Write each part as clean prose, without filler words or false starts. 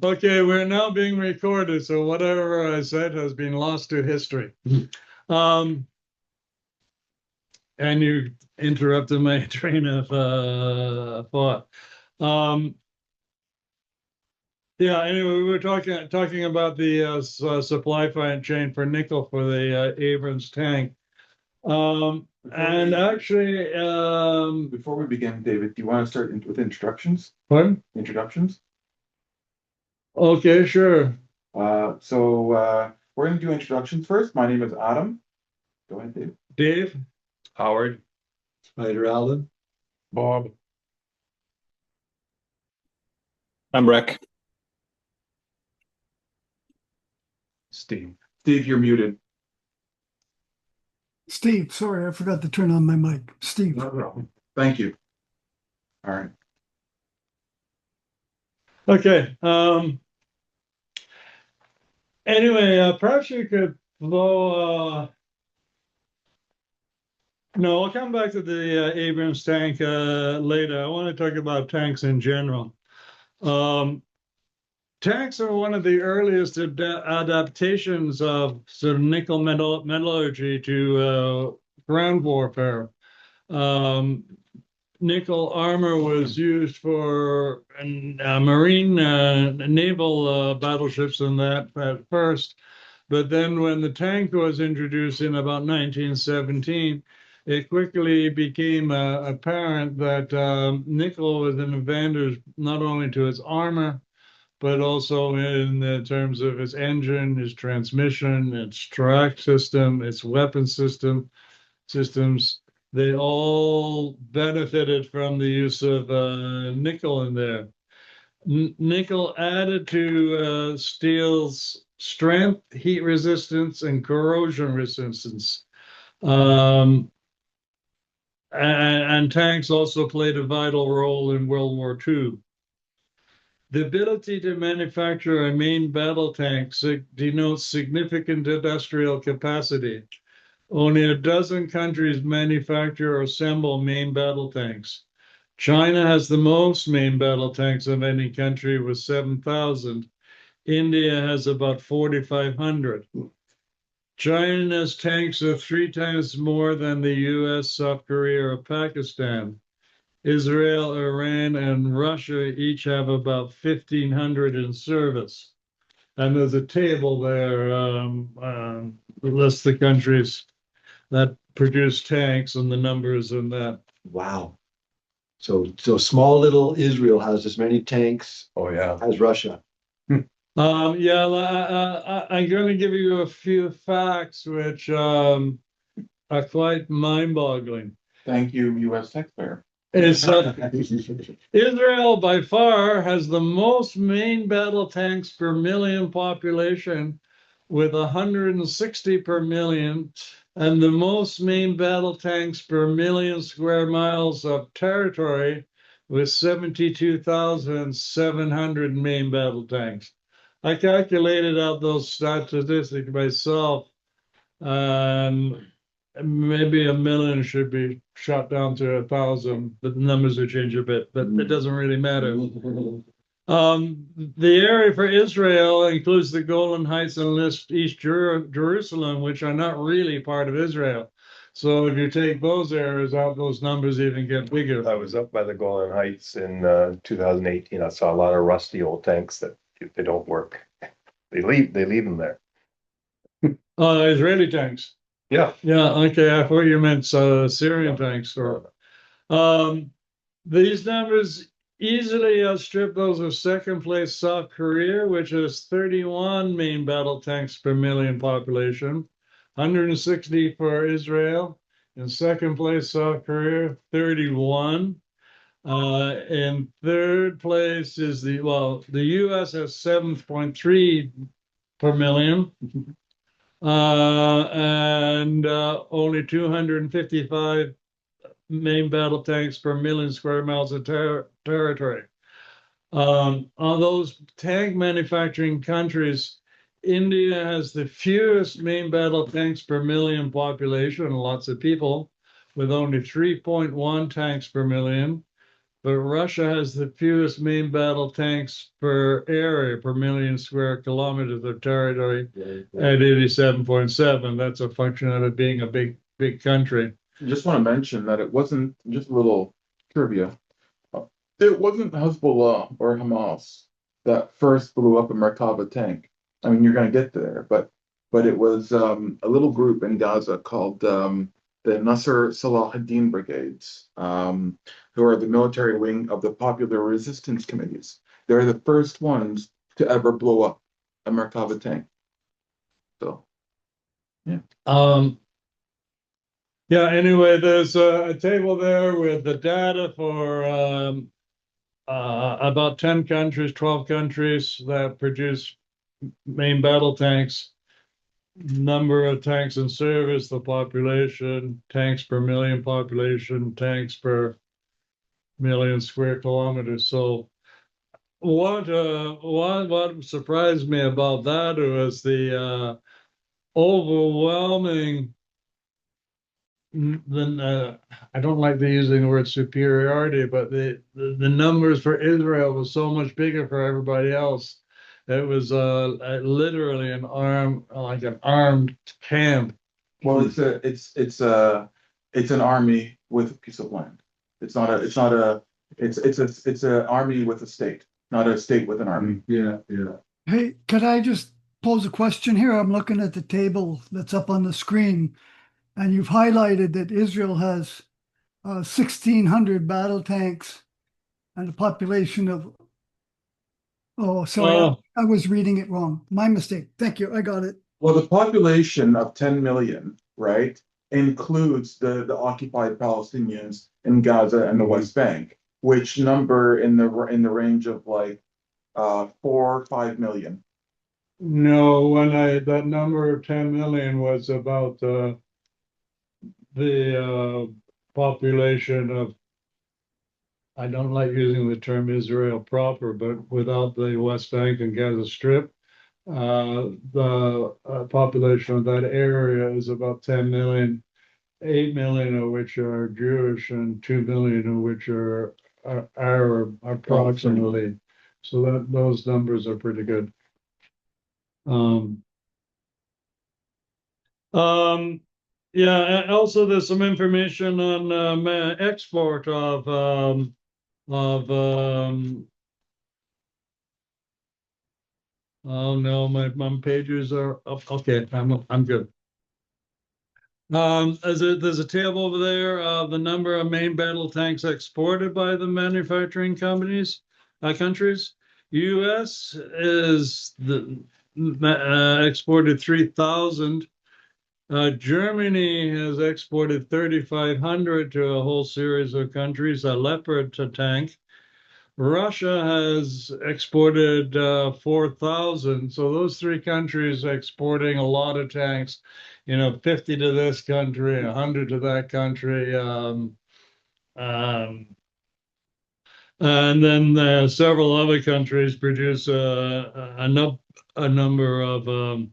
Okay, we're now being recorded, so whatever I said has been lost to history. And you interrupted my train of thought. Yeah, anyway, we were talking about the supply chain for nickel for the Abrams tank. And actually, before we begin, David, do you want to start with introductions? pardon? Introductions? Okay, sure. So we're going to do introductions first. My name is Adam. Go ahead, Dave. Dave? Howard. Spider Allen. Bob. I'm Rick. Steve. Steve, you're muted. Steve, sorry, I forgot to turn on my mic. Steve. No problem. Thank you. All right. Okay. Anyway, perhaps you could blow. No, I'll come back to the Abrams tank later. I want to talk about tanks in general. Tanks are one of the earliest adaptations of sort of nickel metallurgy to ground warfare. Nickel armor was used for marine naval battleships and that at first, but then when the tank was introduced in about 1917, it quickly became apparent that nickel was an advantage not only to its armor, but also in terms of its engine, its transmission, its track system, its weapon systems. They all benefited from the use of nickel in there. Nickel added to steel's strength, heat resistance, and corrosion resistance. And tanks also played a vital role in World War II. The ability to manufacture a main battle tank denotes significant industrial capacity. Only a dozen countries manufacture or assemble main battle tanks. China has the most main battle tanks of any country with 7,000. India has about 4,500. China's tanks are 3 times more than the US, South Korea, or Pakistan. Israel, Iran, and Russia each have about 1,500 in service. And there's a table there that lists the countries that produce tanks and the numbers in that. Wow. So small little Israel has as many tanks as Russia. I'm going to give you a few facts which are quite mind-boggling. Thank you, U.S. taxpayer. Israel by far has the most main battle tanks per million population with 160 per million, and the most main battle tanks per million square miles of territory with 72,700 main battle tanks. I calculated out those statistics myself, and maybe 1 million should be shot down to 1,000. The numbers will change a bit, but it doesn't really matter. The area for Israel includes the Golan Heights and East Jerusalem, which are not really part of Israel. So if you take those areas out, those numbers even get bigger. I was up by the Golan Heights in 2018. I saw a lot of rusty old tanks that they don't work. They leave them there. Israeli tanks. Yeah. Yeah, okay. I thought you meant Syrian tanks. Or these numbers easily outstrip those of second place South Korea, which has 31 main battle tanks per million population, 160 for Israel. In second place, South Korea, 31. In third place is the US has 7.3 per million. And only 255 main battle tanks per million square miles of territory. On those tank manufacturing countries, India has the fewest main battle tanks per million population, lots of people, with only 3.1 tanks per million. but Russia has the fewest main battle tanks per area, per million square kilometers of territory at 87.7. That's a function of it being a big country. I just want to mention that it wasn't, just a little trivia. It wasn't Hezbollah or Hamas that first blew up a Merkava tank. I mean, you're going to get there, but it was a little group in Gaza called the Nasser Salahuddin Brigades, who are the military wing of the Popular Resistance Committees. They're the first ones to ever blow up a Merkava tank. So, yeah. Yeah, anyway, there's a table there with the data for about 10 countries, 12 countries that produce main battle tanks, number of tanks in service, the population, tanks per million population, tanks per million square kilometers. So what surprised me about that was the overwhelming I don't like using the word superiority, but the numbers for Israel was so much bigger for everybody else. It was literally an armed camp. Well, it's an army with a piece of land. It's an army with a state, not a state with an army. Yeah. Hey, could I just pose a question here? I'm looking at the table that's up on the screen, and you've highlighted that Israel has 1,600 battle tanks and a population of. Oh, sorry, I was reading it wrong. My mistake. Thank you. I got it. Well, the population of 10 million, right, includes the occupied Palestinians in Gaza and the West Bank, which number in the range of like 4 or 5 million. No, that number of 10 million was about the population of, I don't like using the term Israel proper, but without the West Bank and Gaza Strip, the population of that area is about 10 million, 8 million of which are Jewish and 2 million of which are Arab approximately. So those numbers are pretty good. Yeah, also there's some information on export of oh no, my pages are up. Okay, I'm good. There's a table over there of the number of main battle tanks exported by the manufacturing countries. US is exported 3,000. Germany has exported 3,500 to a whole series of countries, a Leopard tank. Russia has exported 4,000. So those three countries exporting a lot of tanks, 50 to this country, 100 to that country. And then several other countries produce a number of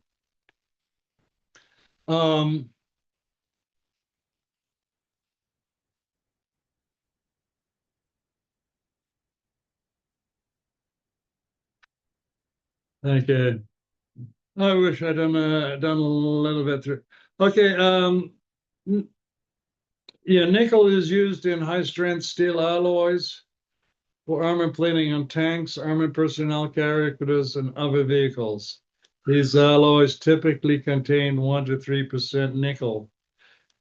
okay. I wish I'd done a little bit through. Okay. Yeah, nickel is used in high-strength steel alloys for armor plating on tanks, armored personnel carriers, and other vehicles. These alloys typically contain 1 to 3% nickel.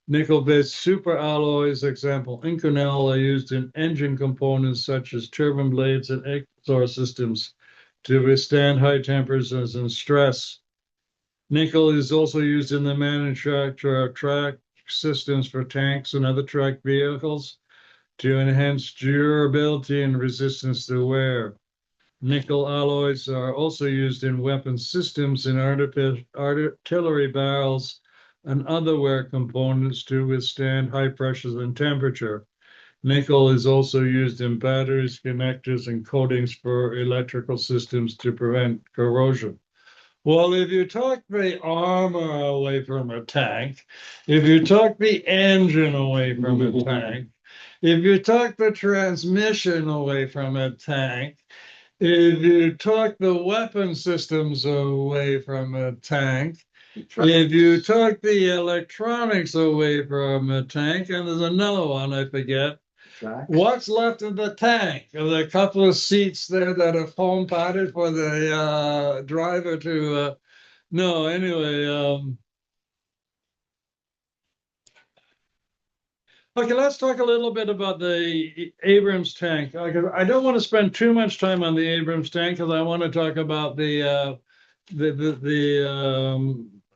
Nickel-based super alloys, example, Inconel, are used in engine components such as turbine blades and exhaust systems to withstand high temperatures and stress. Nickel is also used in the manufacture of track systems for tanks and other tracked vehicles to enhance durability and resistance to wear. Nickel alloys are also used in weapon systems in artillery barrels and other wear components to withstand high pressures and temperature. Nickel is also used in batteries, connectors, and coatings for electrical systems to prevent corrosion. Well, if you took the armor away from a tank, if you took the engine away from a tank, if you took the transmission away from a tank, if you took the weapon systems away from a tank, if you took the electronics away from a tank, and there's another one I forget, what's left of the tank? Are there a couple of seats there that are foam padded for the driver to? No, anyway. Okay, let's talk a little bit about the Abrams tank. I don't want to spend too much time on the Abrams tank because I want to talk about the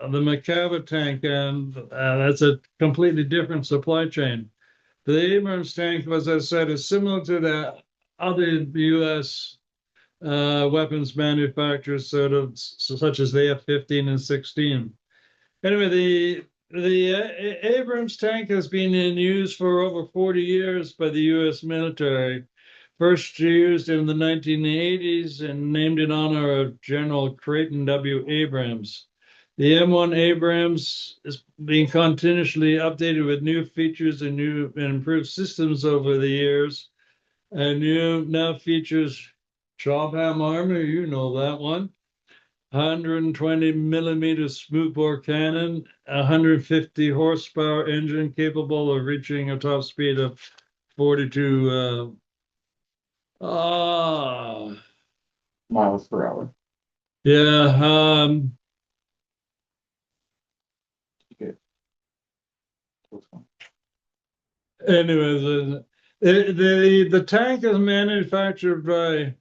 Merkava tank, and that's a completely different supply chain. The Abrams tank, as I said, is similar to the other U.S. Weapons manufacturers, such as the F-15 and 16. Anyway, the Abrams tank has been in use for over 40 years by the U.S. military. First used in the 1980s and named in honor of General Creighton W. Abrams. The M1 Abrams is being continuously updated with new features and new and improved systems over the years. And now features Chobham armor, you know that one. 120 millimeter smoothbore cannon, 150 horsepower engine capable of reaching a top speed of 42 miles per hour. Yeah. Okay. Anyways, the tank is manufactured by,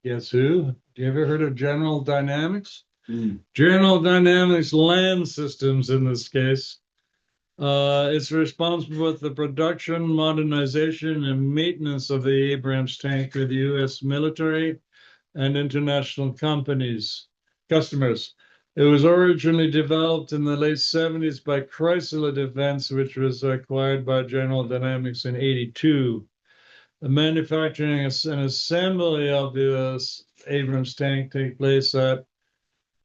guess who? You ever heard of General Dynamics? General Dynamics Land Systems in this case. It's responsible for the production, modernization, and maintenance of the Abrams tank for the U.S. military and international customers. It was originally developed in the late 70s by Chrysler Defense, which was acquired by General Dynamics in 82. The manufacturing and assembly of the Abrams tank take place at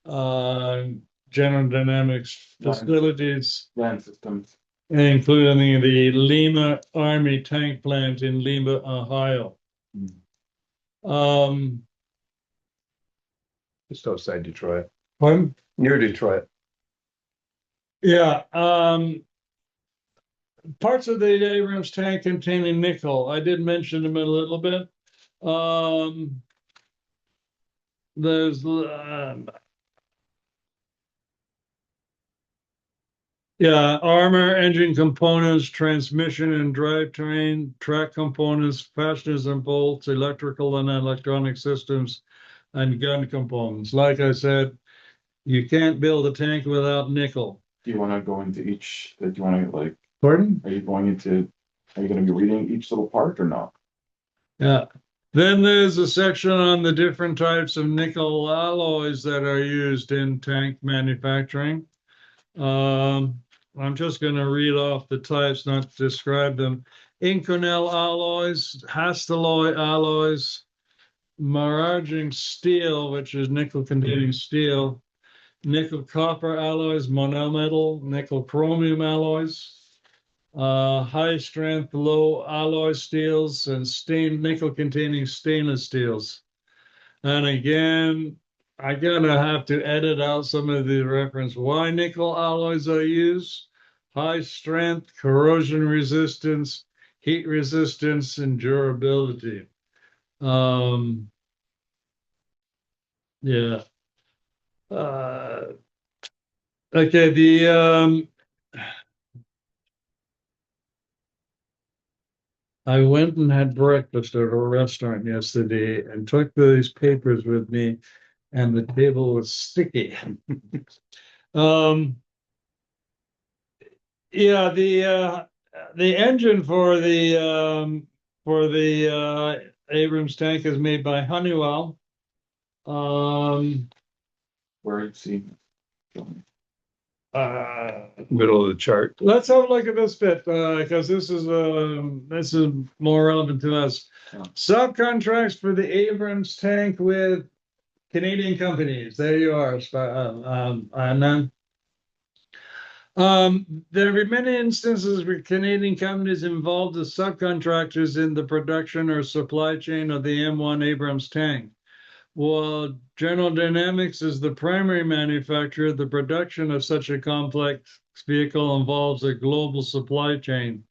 General Dynamics facilities, land systems, including the Lima Army Tank Plant in Lima, Ohio. Just outside Detroit. Pardon? Near Detroit. Yeah. Parts of the Abrams tank containing nickel. I did mention them a little bit. There's armor, engine components, transmission and drivetrain, track components, fasteners and bolts, electrical and electronic systems, and gun components. Like I said, you can't build a tank without nickel. Do you want to go into each? Do you want to like? Pardon? Are you going to be reading each little part or not? Yeah. Then there's a section on the different types of nickel alloys that are used in tank manufacturing. I'm just going to read off the types, not describe them. Inconel alloys, Hastelloy alloys, Maraging steel, which is nickel-containing steel, nickel copper alloys, monometal, nickel chromium alloys, high strength, low alloy steels, and nickel containing stainless steels. And again, I'm gonna have to edit out some of the reference. Why nickel alloys are used? High strength, corrosion resistance, heat resistance, and durability. Yeah. Okay, I went and had breakfast at a restaurant yesterday and took these papers with me, and the table was sticky. Yeah, the engine for the Abrams tank is made by Honeywell. Where you see? Middle of the chart. Let's have a look at this bit because this is more relevant to us. Yeah. Subcontracts for the Abrams tank with Canadian companies. There you are, Anand. There have been many instances where Canadian companies involved as subcontractors in the production or supply chain of the M1 Abrams tank. While General Dynamics is the primary manufacturer, the production of such a complex vehicle involves a global supply chain,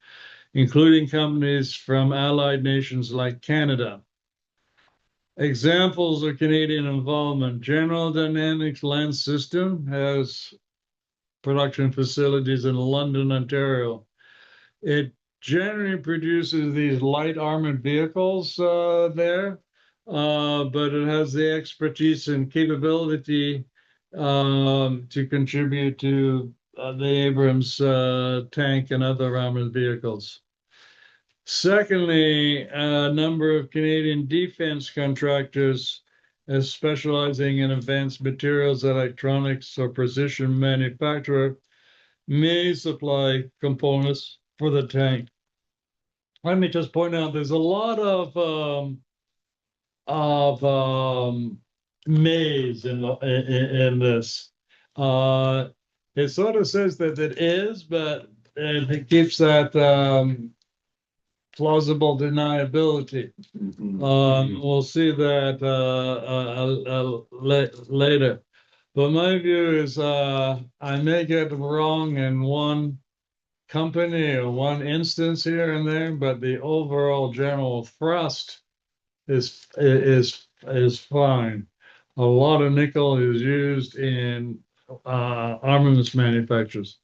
including companies from allied nations like Canada. Examples of Canadian involvement: General Dynamics Land System has production facilities in London, Ontario. It generally produces these light armored vehicles there, but it has the expertise and capability to contribute to the Abrams tank and other armored vehicles. Secondly, a number of Canadian defense contractors as specializing in advanced materials, electronics, or precision manufacturer may supply components for the tank. Let me just point out there's a lot of maze in this. It sort of says that it is, but it keeps that plausible deniability. We'll see that later. But my view is I may get wrong in one company or one instance here and there, but the overall general thrust is fine. A lot of nickel is used in armaments manufacturers.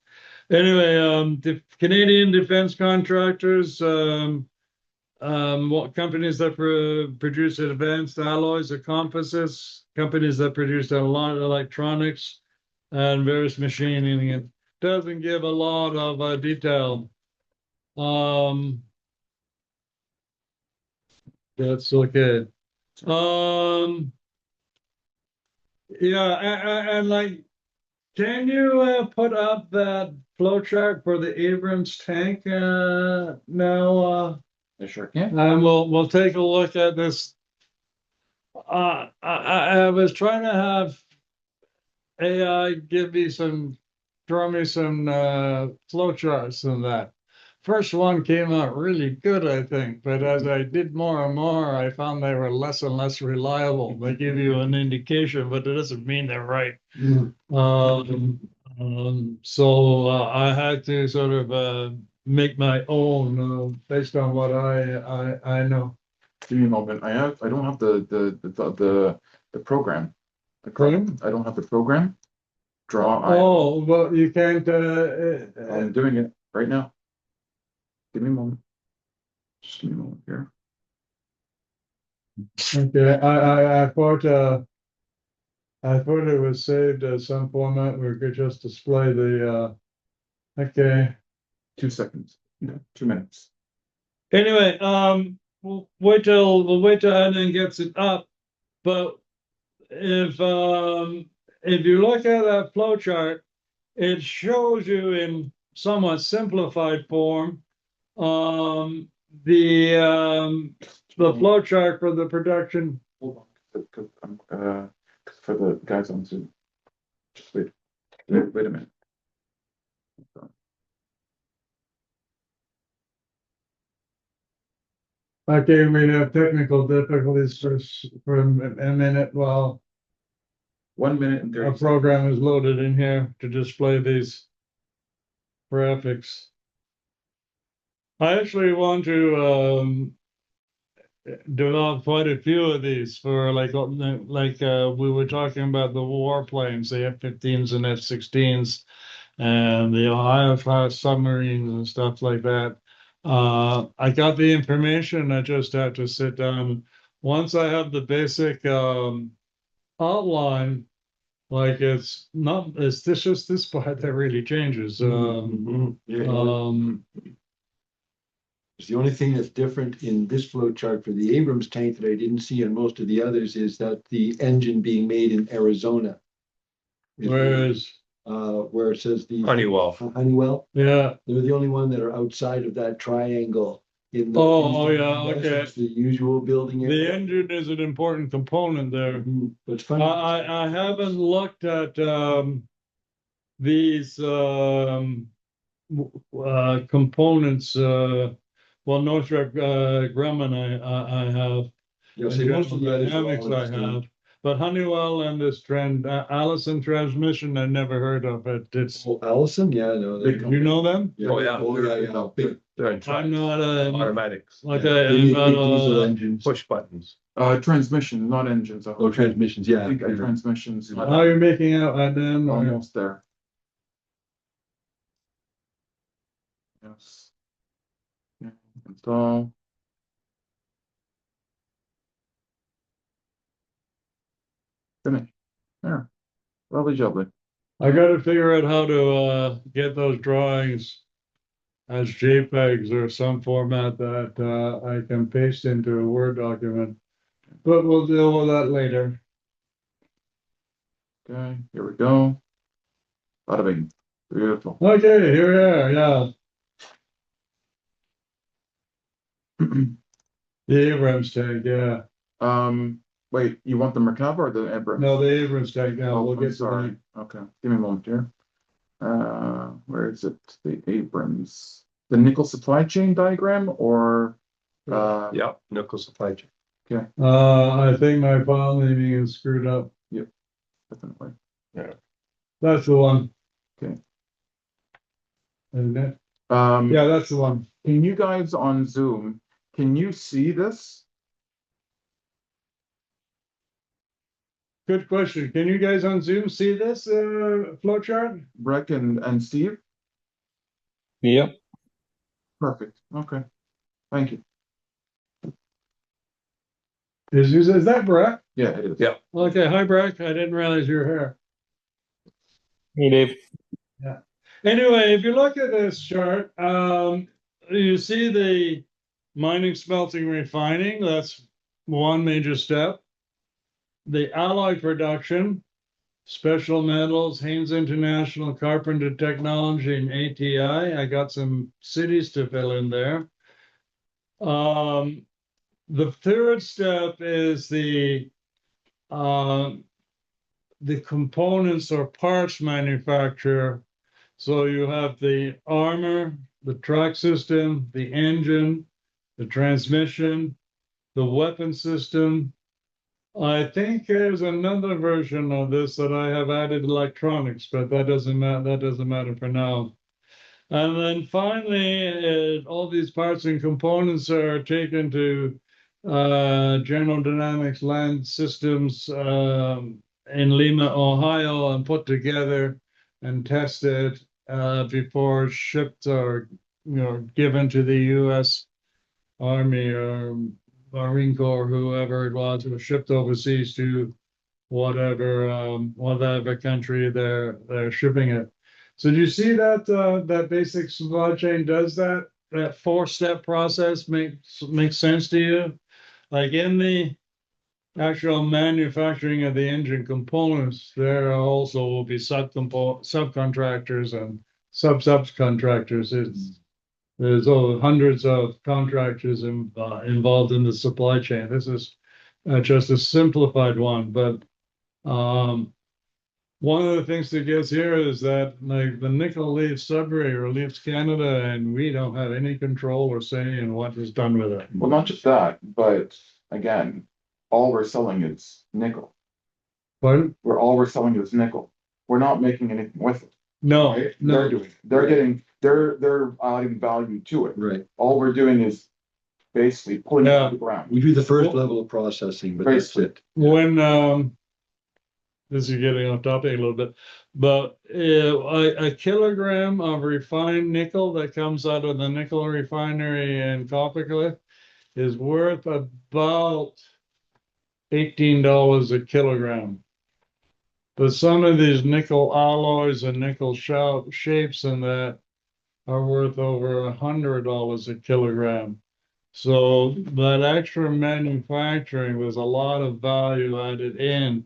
Anyway, the Canadian defense contractors, what companies that produce advanced alloys or composites, companies that produce a lot of electronics and various machining. It doesn't give a lot of detail. That's okay. Yeah, and like, can you put up that flow chart for the Abrams tank now? I sure can. And we'll take a look at this. I was trying to have AI draw me some flow charts and that. First one came out really good, I think, but as I did more and more, I found they were less and less reliable. They give you an indication, but it doesn't mean they're right. So I had to sort of make my own based on what I know. Give me a moment. I don't have the program. Program? I don't have the program. Draw. Oh, well, you can't. I'm doing it right now. Give me a moment. Just give me a moment here. Okay, I thought it was saved as some format where we could just display the. Okay. 2 seconds. No, 2 minutes. Anyway, we'll wait till Adnan gets it up. But if you look at that flow chart, it shows you in somewhat simplified form the flow chart for the production. Hold on, for the guys on Zoom. Just wait a minute. Okay, we have technical difficulties for a minute while 1 minute and 30 a program is loaded in here to display these graphics. I actually want to develop quite a few of these for like we were talking about the warplanes, the F-15s and F-16s, and the Ohio class submarines and stuff like that. I got the information. I just have to sit down. Once I have the basic outline, like it's just this part that really changes. It's the only thing that's different in this flow chart for the Abrams tank that I didn't see in most of the others is that the engine being made in Arizona. Whereas where it says the Honeywell. Yeah. They're the only one that are outside of that triangle. In the okay. It's the usual building area. The engine is an important component there. But it's funny. I haven't looked at these components. Northrop Grumman I have. Yes, And they most of the that is dynamics all I it's done. have. But Honeywell and this trend, Allison Transmission, I never heard of it. It's, Oh, Allison, yeah, no. Big you know them? Yeah, Oh, yeah. yeah. Big, They're in trucks, I'm not a, automatics, like yeah. They I'm make not big diesel a, engines. push buttons. Transmission, not engines. I Oh, hope. transmissions, I yeah. think yeah. transmissions. how you're making out at them? Or, Almost there. Yes. Yeah, install. Finish. There. Lovely jubbly. I gotta figure out how to get those drawings as JPEGs or some format that I can paste into a Word document. But we'll deal with that later. Okay, here we go. Bada bing. Beautiful. Okay, here we are, yeah. The Abrams tank, yeah. Wait, you want the Merkava or the Abrams? No, the Abrams tank, yeah, Oh, we'll I'm get to sorry. that. Okay, give me a moment here. Where is it? The Abrams. The nickel supply chain diagram or Yeah, nickel supply chain. okay, I think my file naming is screwed up. definitely. That's the one. Okay. Isn't it? Um, Yeah, that's the one. can you guys on Zoom, can you see this? Good question. Can you guys on Zoom see this flow chart? Breck and Steve? Yep. Perfect. Okay. Thank you. Is that Brett? Yeah, it is. Yeah. Okay, hi Brett. I didn't realize you were here. Hey, Dave. Anyway, if you look at this chart, you see the mining, smelting, refining. That's one major step. The alloy production, special metals, Haynes International, Carpenter Technology, and ATI. I got some cities to fill in there. The third step is the components or parts manufacturer. So you have the armor, the track system, the engine, the transmission, the weapon system. I think there's another version of this that I have added electronics, but that doesn't matter. That doesn't matter for now. And then finally, all these parts and components are taken to General Dynamics Land Systems in Lima, Ohio, and put together and tested before shipped or given to the U.S. Army or Marine Corps, whoever it was shipped overseas to whatever country they're shipping it. So do you see that that basic supply chain does that? That four-step process makes sense to you? Like in the actual manufacturing of the engine components, there also will be subcontractors and subcontractors. There's over hundreds of contractors involved in the supply chain. This is just a simplified one, but one of the things that gets here is that like the nickel leaves Sudbury or leaves Canada, and we don't have any control or say in what is done with it. Well, not just that, but again, all we're selling is nickel. Pardon? All we're selling is nickel. We're not making anything with it. No, Right? no. They're doing. They're getting. They're adding value to it. Right. All we're doing is basically pulling it Yeah. off the ground. We do the first level of processing, but that's it. When this is getting off topic a little bit, but a kilogram of refined nickel that comes out of the nickel refinery in Coppercliff is worth about $18 a kilogram. But some of these nickel alloys and nickel shapes and that are worth over $100 a kilogram. So that extra manufacturing, there's a lot of value added in,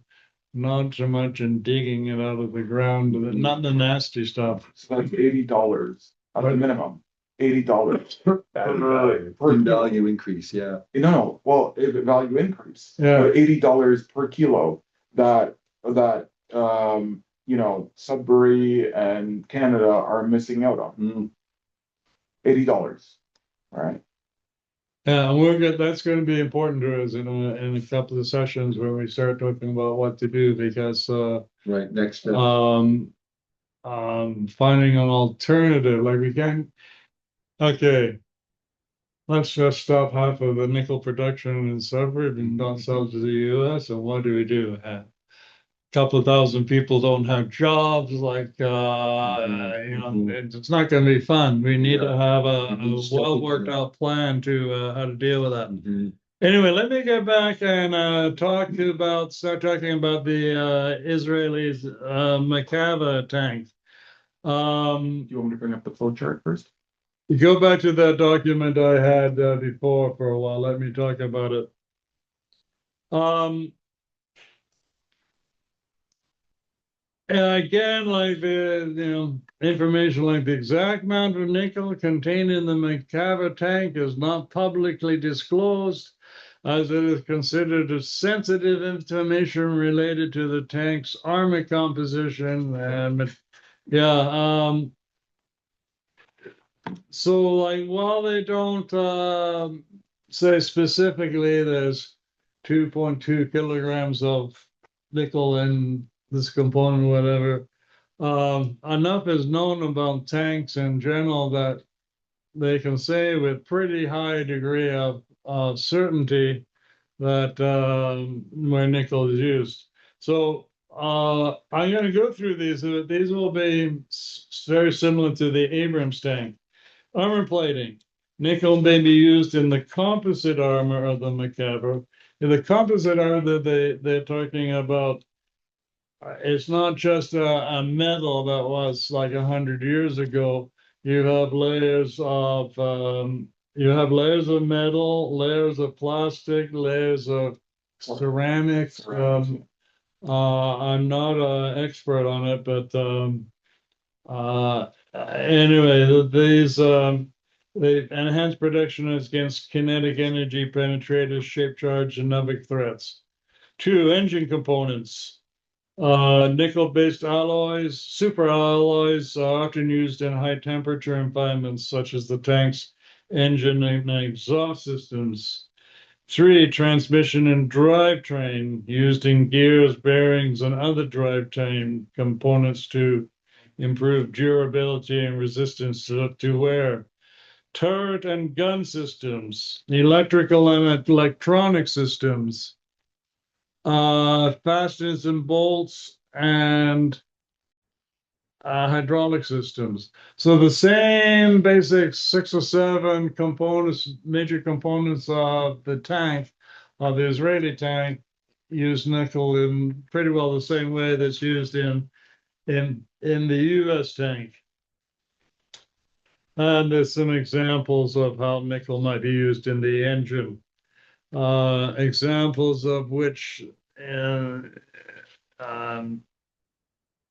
not so much in digging it out of the ground, not the nasty stuff. So that's $80 at the Right. minimum. $80 per Value increase, yeah. No, well, value increase. Yeah. But $80 per kilo that Sudbury and Canada are missing out on. Mm. $80. All right. Yeah, and that's going to be important to us in a couple of sessions when we start talking about what to do because Right, next step. finding an alternative like we can't. Okay, let's just stop half of the nickel production in Sudbury and not sell to the U.S. And what do? A couple of thousand people don't have jobs. Like it's not going to be fun. We need to have a well worked out plan to how to deal with that. Anyway, let me get back and start talking about the Israelis Merkava tank. Do you want me to bring up the flow chart first? Go back to that document I had before for a while. Let me talk about it. And again, like the information like the exact amount of nickel contained in the Merkava tank is not publicly disclosed, as it is considered as sensitive information related to the tank's armor composition and so like while they don't say specifically there's 2.2 kilograms of nickel in this component, whatever, enough is known about tanks in general that they can say with pretty high degree of certainty that where nickel is used. So I'm going to go through these. These will be very similar to the Abrams tank. Armor plating. Nickel may be used in the composite armor of the Merkava. In the composite armor that they're talking about, it's not just a metal that was like 100 years ago. You have layers of metal, layers of plastic, layers of ceramics. I'm not an expert on it, but anyway, these they enhance protection against kinetic energy penetrators, shape charge, and nuclear threats. 2, engine components. Nickel-based alloys, super alloys are often used in high temperature environments such as the tank's engine and exhaust systems. 3, transmission and drivetrain used in gears, bearings, and other drivetrain components to improve durability and resistance to wear. Turret and gun systems, electrical and electronic systems, fasteners and bolts, and hydraulic systems. So the same basic 6 or 7 components, major components of the tank, of the Israeli tank, use nickel in pretty well the same way that's used in the US tank. And there's some examples of how nickel might be used in the engine. Examples of which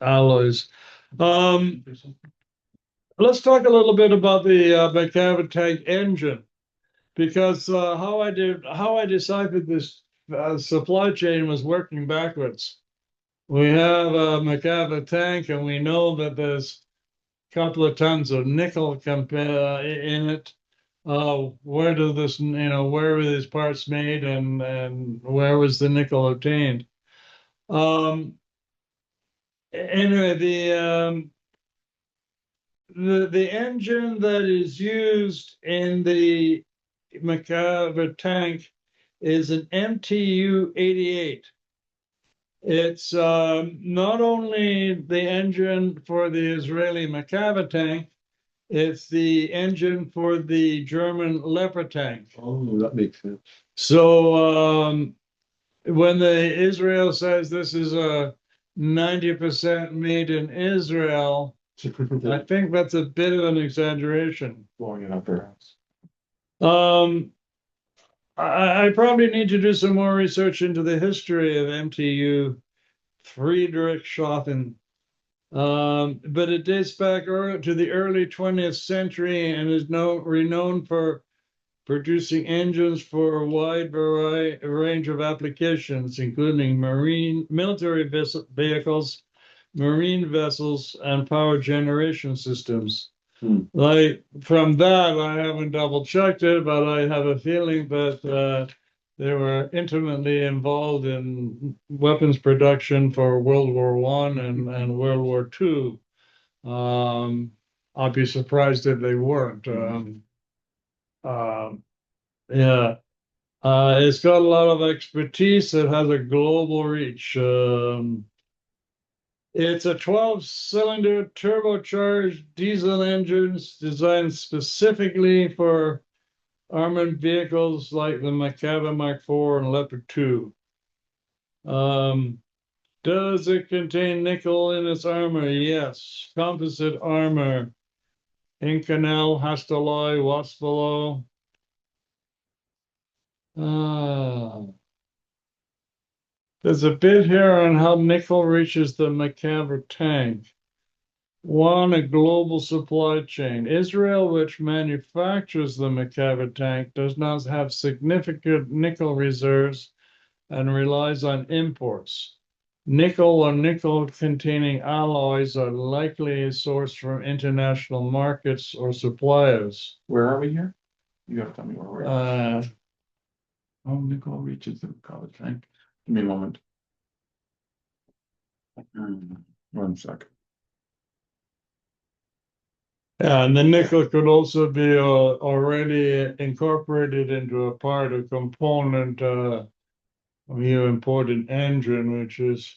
alloys. Let's talk a little bit about the Merkava tank engine, because how I decided this supply chain was working backwards. We have a Merkava tank, and we know that there's a couple of tons of nickel in it. Where do this, where were these parts made, and where was the nickel obtained? Anyway, the engine that is used in the Merkava tank is an MTU 88. It's not only the engine for the Israeli Merkava tank, it's the engine for the German Leopard tank. Oh, that makes sense. So when the Israel says this is a 90% made in Israel, I think that's a bit of an exaggeration. Blowing it up their house. I probably need to do some more research into the history of MTU Friedrichshafen. But it dates back to the early 20th century and is now renowned for producing engines for a wide range of applications, including marine military vehicles, marine vessels, and power generation systems. Hmm. Like from that, I haven't double checked it, but I have a feeling that they were intimately involved in weapons production for World War One and World War Two. I'd be surprised if they weren't. Yeah. It's got a lot of expertise. It has a global reach. It's a 12-cylinder turbocharged diesel engines designed specifically for armored vehicles like the Merkava Mark IV and Leopard 2. Does it contain nickel in its armor? Yes. Composite armor. Inconel, Hastelloy, Waspalo. There's a bit here on how nickel reaches the Merkava tank. One, a global supply chain. Israel, which manufactures the Merkava tank, does not have significant nickel reserves and relies on imports. Nickel or nickel-containing alloys are likely sourced from international markets or suppliers. Where are we here? You gotta tell me where we're at. Oh, nickel reaches the college tank. Give me a moment. 1 sec. Yeah, and the nickel could also be already incorporated into a part, a component when you import an engine, which is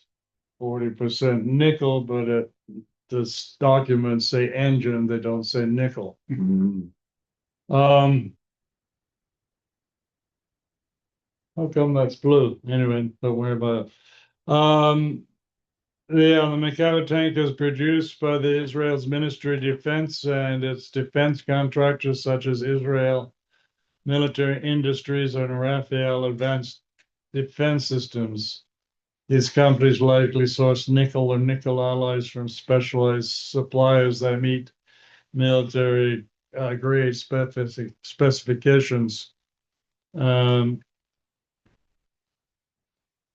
40% nickel, but the documents say engine, they don't say nickel. Hmm. How come that's blue? Anyway, don't worry about it. Yeah, the Merkava tank is produced by the Israel's Ministry of Defense and its defense contractors such as Israel Military Industries and Rafael Advanced Defense Systems. These companies likely source nickel or nickel alloys from specialized suppliers that meet military grade specifications.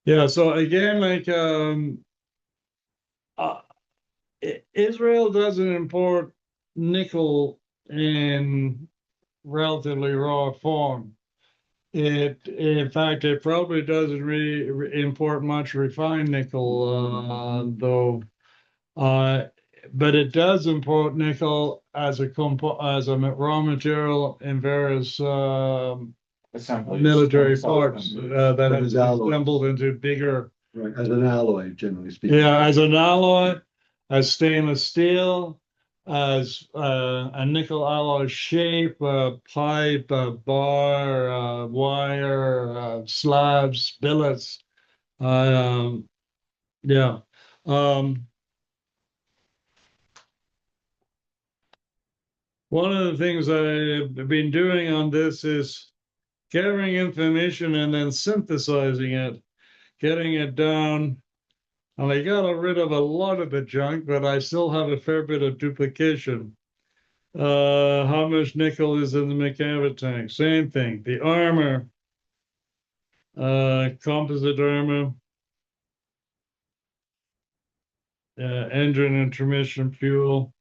Yeah, so again, like uh, Israel doesn't import nickel in relatively raw form. In fact, it probably doesn't really import much refined nickel, though. But it does import nickel as a raw material in various Assemblies. military and parts sub-assemblies. that But has it's alloy. assembled into bigger. Right, as an alloy, generally speaking. Yeah, as an alloy, as stainless steel, as a nickel alloy shape, pipe, bar, wire, slabs, billets. Yeah. One of the things I've been doing on this is gathering information and then synthesizing it, getting it down. And I got rid of a lot of the junk, but I still have a fair bit of duplication. How much nickel is in the Merkava tank? Same thing. The armor, composite armor, engine and transmission fuel.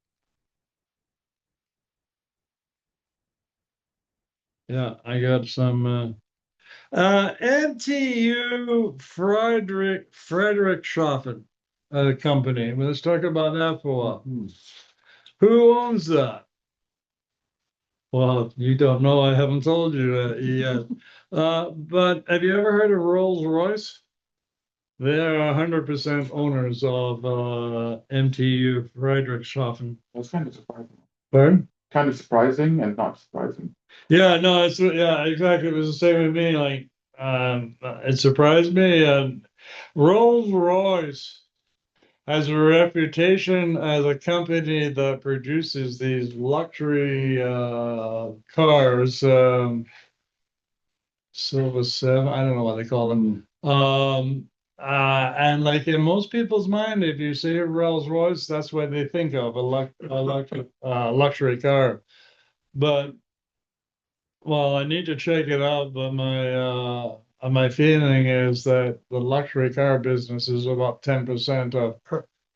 Yeah, I got some. NTU Friedrichshafen company. Let's talk about that for a while. Who owns that? Well, you don't know. I haven't told you that yet. But have you ever heard of Rolls-Royce? They're 100% owners of MTU Friedrichshafen. That's kind of surprising. Pardon? Kind of surprising and not surprising. Yeah, no, yeah, exactly. It was the same with me. Like, it surprised me. Rolls-Royce has a reputation as a company that produces these luxury cars, Silver 7, I don't know what they call them. And like in most people's mind, if you say Rolls-Royce, that's what they think of, a luxury car. But well, I need to check it out, but my feeling is that the luxury car business is about 10% of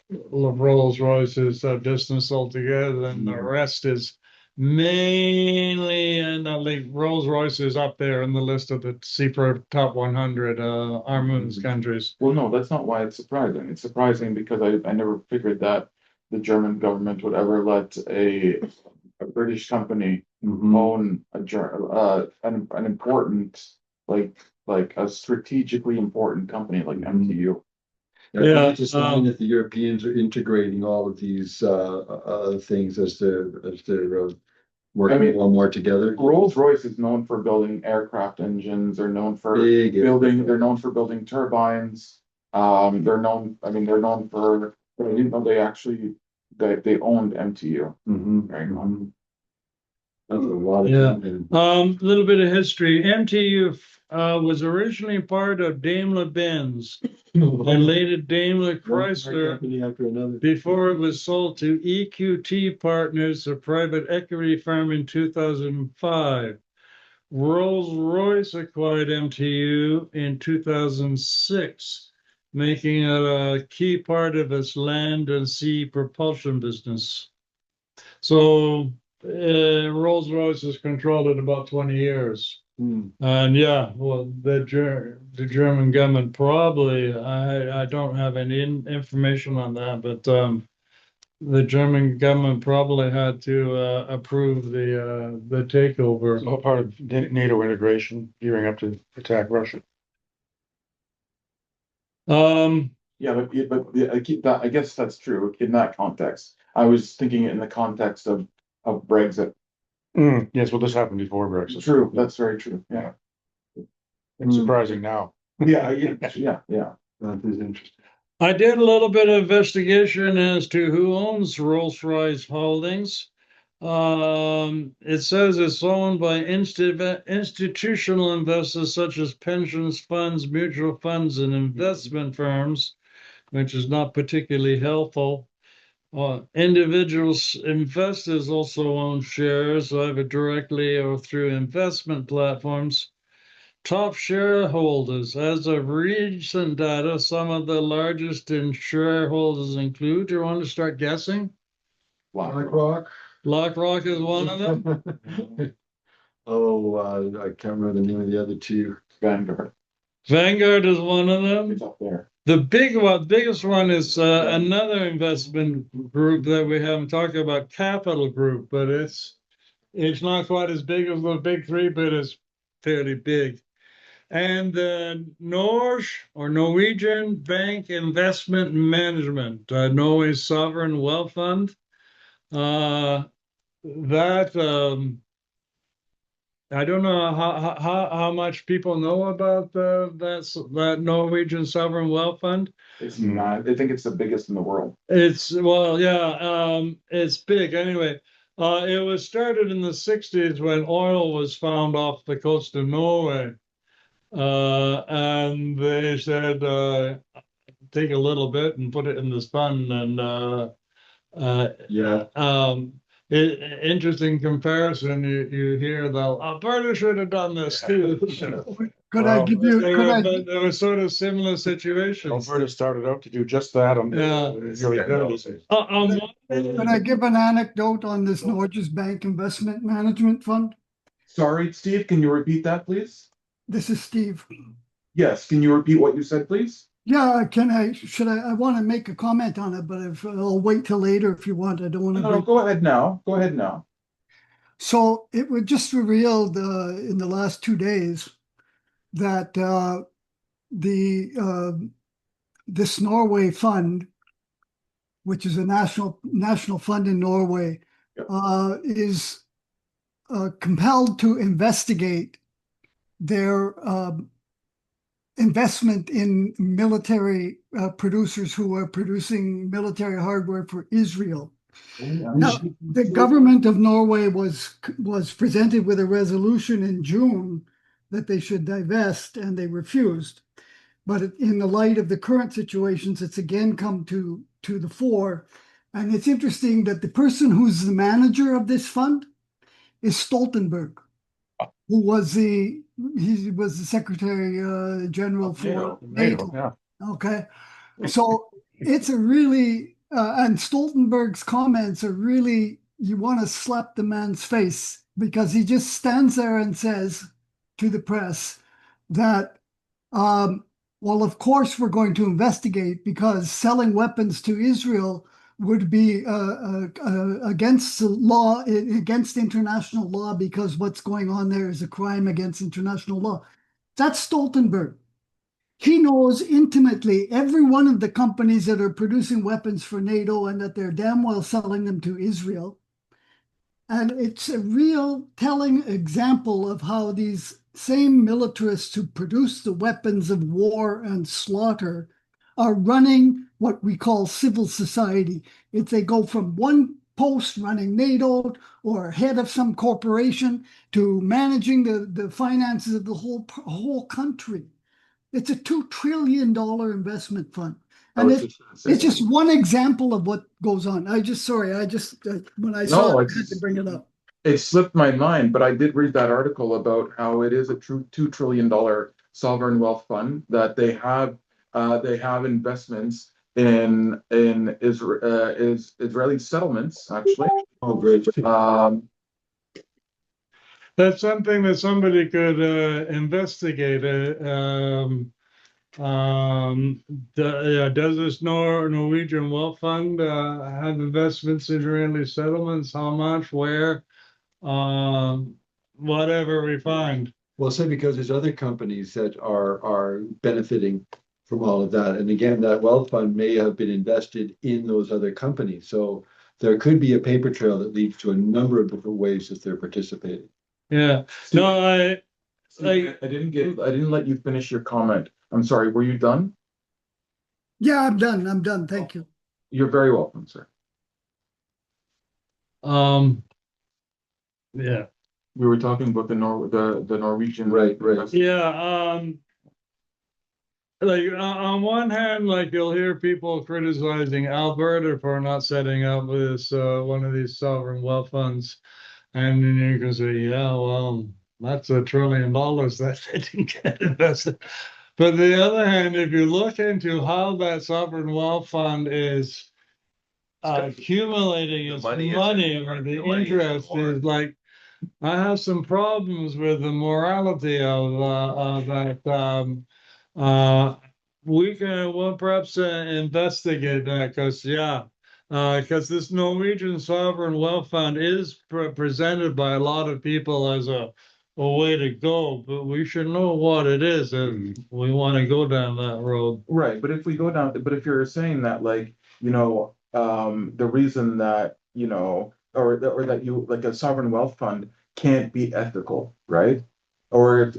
Rolls Royce's business altogether, and the rest is mainly, and I think Rolls Royce is up there in the list of the CPR top 100 armaments countries. Well, no, that's not why it's surprising. It's surprising because I never figured that the German government would ever let a British company own an important, like a strategically important company like MTU. Yeah, It's just fine that the Europeans are integrating all of these things as they're working I mean, all more together. Rolls-Royce is known for building aircraft engines. They're known for Big They're known for building turbines. They're known. I mean, they're known for. But I didn't know they owned MTU. Very much. That's a lot of Yeah. time. A little bit of history. MTU was originally part of Daimler-Benz and later Daimler Chrysler After another. before it was sold to EQT Partners, a private equity firm, in 2005. Rolls-Royce acquired MTU in 2006, making it a key part of its land and sea propulsion business. So Rolls-Royce has controlled it about 20 years. And yeah, well, the German government probably, I don't have any information on that, but the German government probably had to approve the takeover. It's all part of NATO integration, gearing up to attack Russia. Yeah, I guess that's true in that context. I was thinking it in the context of Brexit. Yes, well, this happened before Brexit. True, that's very true. Yeah. It's surprising now. Yeah. That is interesting. I did a little bit of investigation as to who owns Rolls-Royce Holdings. It says it's owned by institutional investors such as pensions funds, mutual funds, and investment firms, which is not particularly helpful. Individuals, investors also own shares, either directly or through investment platforms. Top shareholders, as of recent data, some of the largest shareholders include, do you want to start guessing? BlackRock. BlackRock is one of them. I can't remember the name of the other two. Vanguard is one of them. It's up there. The biggest one is another investment group that we haven't talked about, Capital Group, but it's not quite as big as the big three, but it's fairly big. And Norwegian Bank Investment Management, Norway's sovereign wealth fund. I don't know how much people know about that Norwegian sovereign wealth fund. It's not. I think it's the biggest in the world. It's big anyway. It was started in the 60s when oil was found off the coast of Norway. And they said, take a little bit and put it in this fund. And interesting comparison. You hear though, Alberta should have done this too. Could I give you? There were sort of similar situations. Alberta started out to do just that. Could I give an anecdote on this Norges Bank Investment Management Fund? Sorry, Steve, can you repeat that, please? This is Steve. Yes, can you repeat what you said, please? Yeah, I want to make a comment on it, but I'll wait till later if you want. I don't want to. No, go ahead now. Go ahead now. So it was just revealed in the last 2 days that this Norway fund, which is a national fund in Norway, is compelled to investigate their investment in military producers who are producing military hardware for Israel. Now, the government of Norway was presented with a resolution in June that they should divest, and they refused. But in the light of the current situations, it's again come to the fore. And it's interesting that the person who's the manager of this fund is Stoltenberg, who was the Secretary General for NATO. Yeah. Okay, so it's a really and Stoltenberg's comments are really, you want to slap the man's face because he just stands there and says to the press that, well, of course we're going to investigate because selling weapons to Israel would be against the law, against international law, because what's going on there is a crime against international law. That's Stoltenberg. He knows intimately every one of the companies that are producing weapons for NATO and that they're damn well selling them to Israel. And it's a real telling example of how these same militarists who produce the weapons of war and slaughter are running what we call civil society. If they go from one post running NATO or head of some corporation to managing the finances of the whole country. It's a $2 trillion investment fund. And it's just one example of what goes on. When I saw it, I had to bring it up. It slipped my mind, but I did read that article about how it is a true $2 trillion sovereign wealth fund, that they have investments in Israeli settlements, actually. Oh, great. That's something that somebody could investigate. Does this Norwegian wealth fund have investments in Israeli settlements? How much? Where? Whatever we find. Well, say because there's other companies that are benefiting from all of that. And again, that wealth fund may have been invested in those other companies. So there could be a paper trail that leads to a number of different ways that they're participating. Yeah. No, I didn't let you finish your comment. I'm sorry. Were you done? Yeah, I'm done. I'm done. Thank you. You're very welcome, sir. Yeah. We were talking about the Norwegian. Right. Yeah. Like on one hand, like you'll hear people criticizing Alberta for not setting up this one of these sovereign wealth funds, and then you can say, yeah, well, that's $1 trillion that they didn't get invested. But the other hand, if you look into how that sovereign wealth fund is accumulating its money or the interest is like, I have some problems with the morality of that. We'll perhaps investigate that because this Norwegian sovereign wealth fund is presented by a lot of people as a way to go, but we should know what it is if we want to go down that road. Right, but if you're saying that, like, the reason that, or that you, like, a sovereign wealth fund can't be ethical, right? Or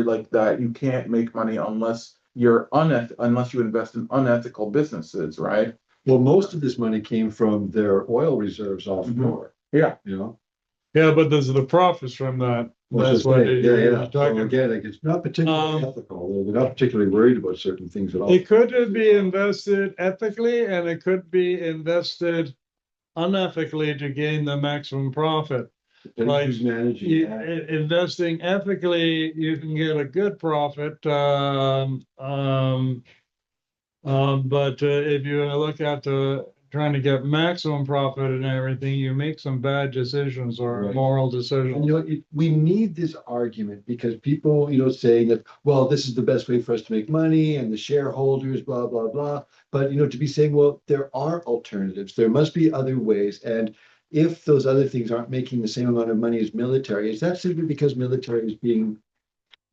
like that you can't make money unless you invest in unethical businesses, right? Well, most of this money came from their oil reserves offshore. Yeah. Yeah, but there's the profits from that. That's what you're talking. So again, like, it's not particularly ethical. They're not particularly worried about certain things at all. It could be invested ethically, and it could be invested unethically to gain the maximum profit. Like investing ethically, you can get a good profit. But if you look at trying to get maximum profit and everything, you make some bad decisions or moral decisions. And we need this argument because people, saying that, well, this is the best way for us to make money and the shareholders, blah, blah, blah. But, to be saying, well, there are alternatives. There must be other ways. And if those other things aren't making the same amount of money as military, is that simply because military is being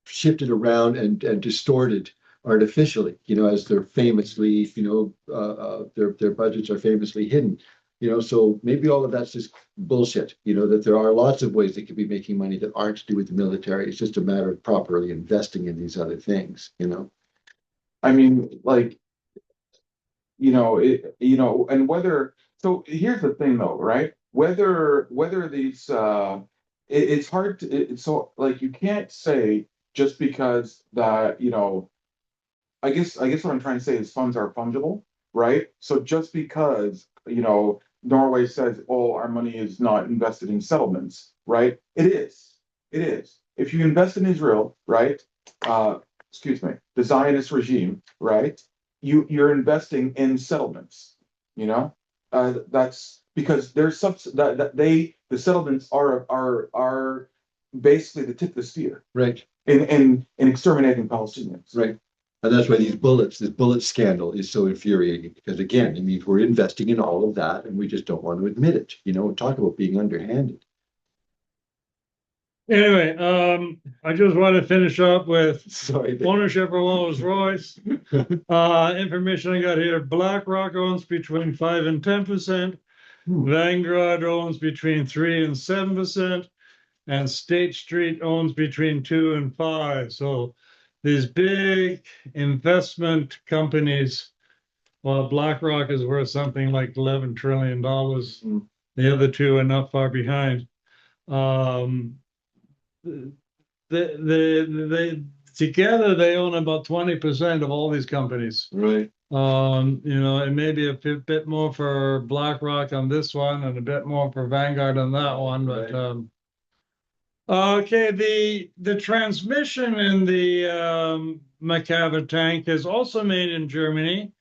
shifted around and distorted artificially, as they're famously, their budgets are famously hidden, so maybe all of that's just bullshit, that there are lots of ways they could be making money that aren't to do with the military. It's just a matter of properly investing in these other things, I mean, like, and whether, so here's the thing though, right? Whether these, it's hard to, so like, you can't say just because that, I guess what I'm trying to say is funds are fungible, right? So just because, Norway says, oh, our money is not invested in settlements, right? It is. If you invest in Israel, right? The Zionist regime, right? You're investing in settlements, That's because there's the settlements are basically the tip of the spear Right, in exterminating Palestinians. right. And that's why this bullet scandal is so infuriating, because again, it means we're investing in all of that and we just don't want to admit it. Talk about being underhanded. Anyway, I just want to finish up with Sorry. ownership of Rolls-Royce. Information I got here: BlackRock owns between 5 and 10%. Vanguard owns between 3 and 7%, and State Street owns between 2 and 5. So these big investment companies, well, BlackRock is worth something like $11 trillion. The other two are not far behind. They together they own about 20% of all these companies. Right. It may be a bit more for BlackRock on this one and a bit more for Vanguard on that one, but okay, the transmission in the Merkava tank is also made in Germany.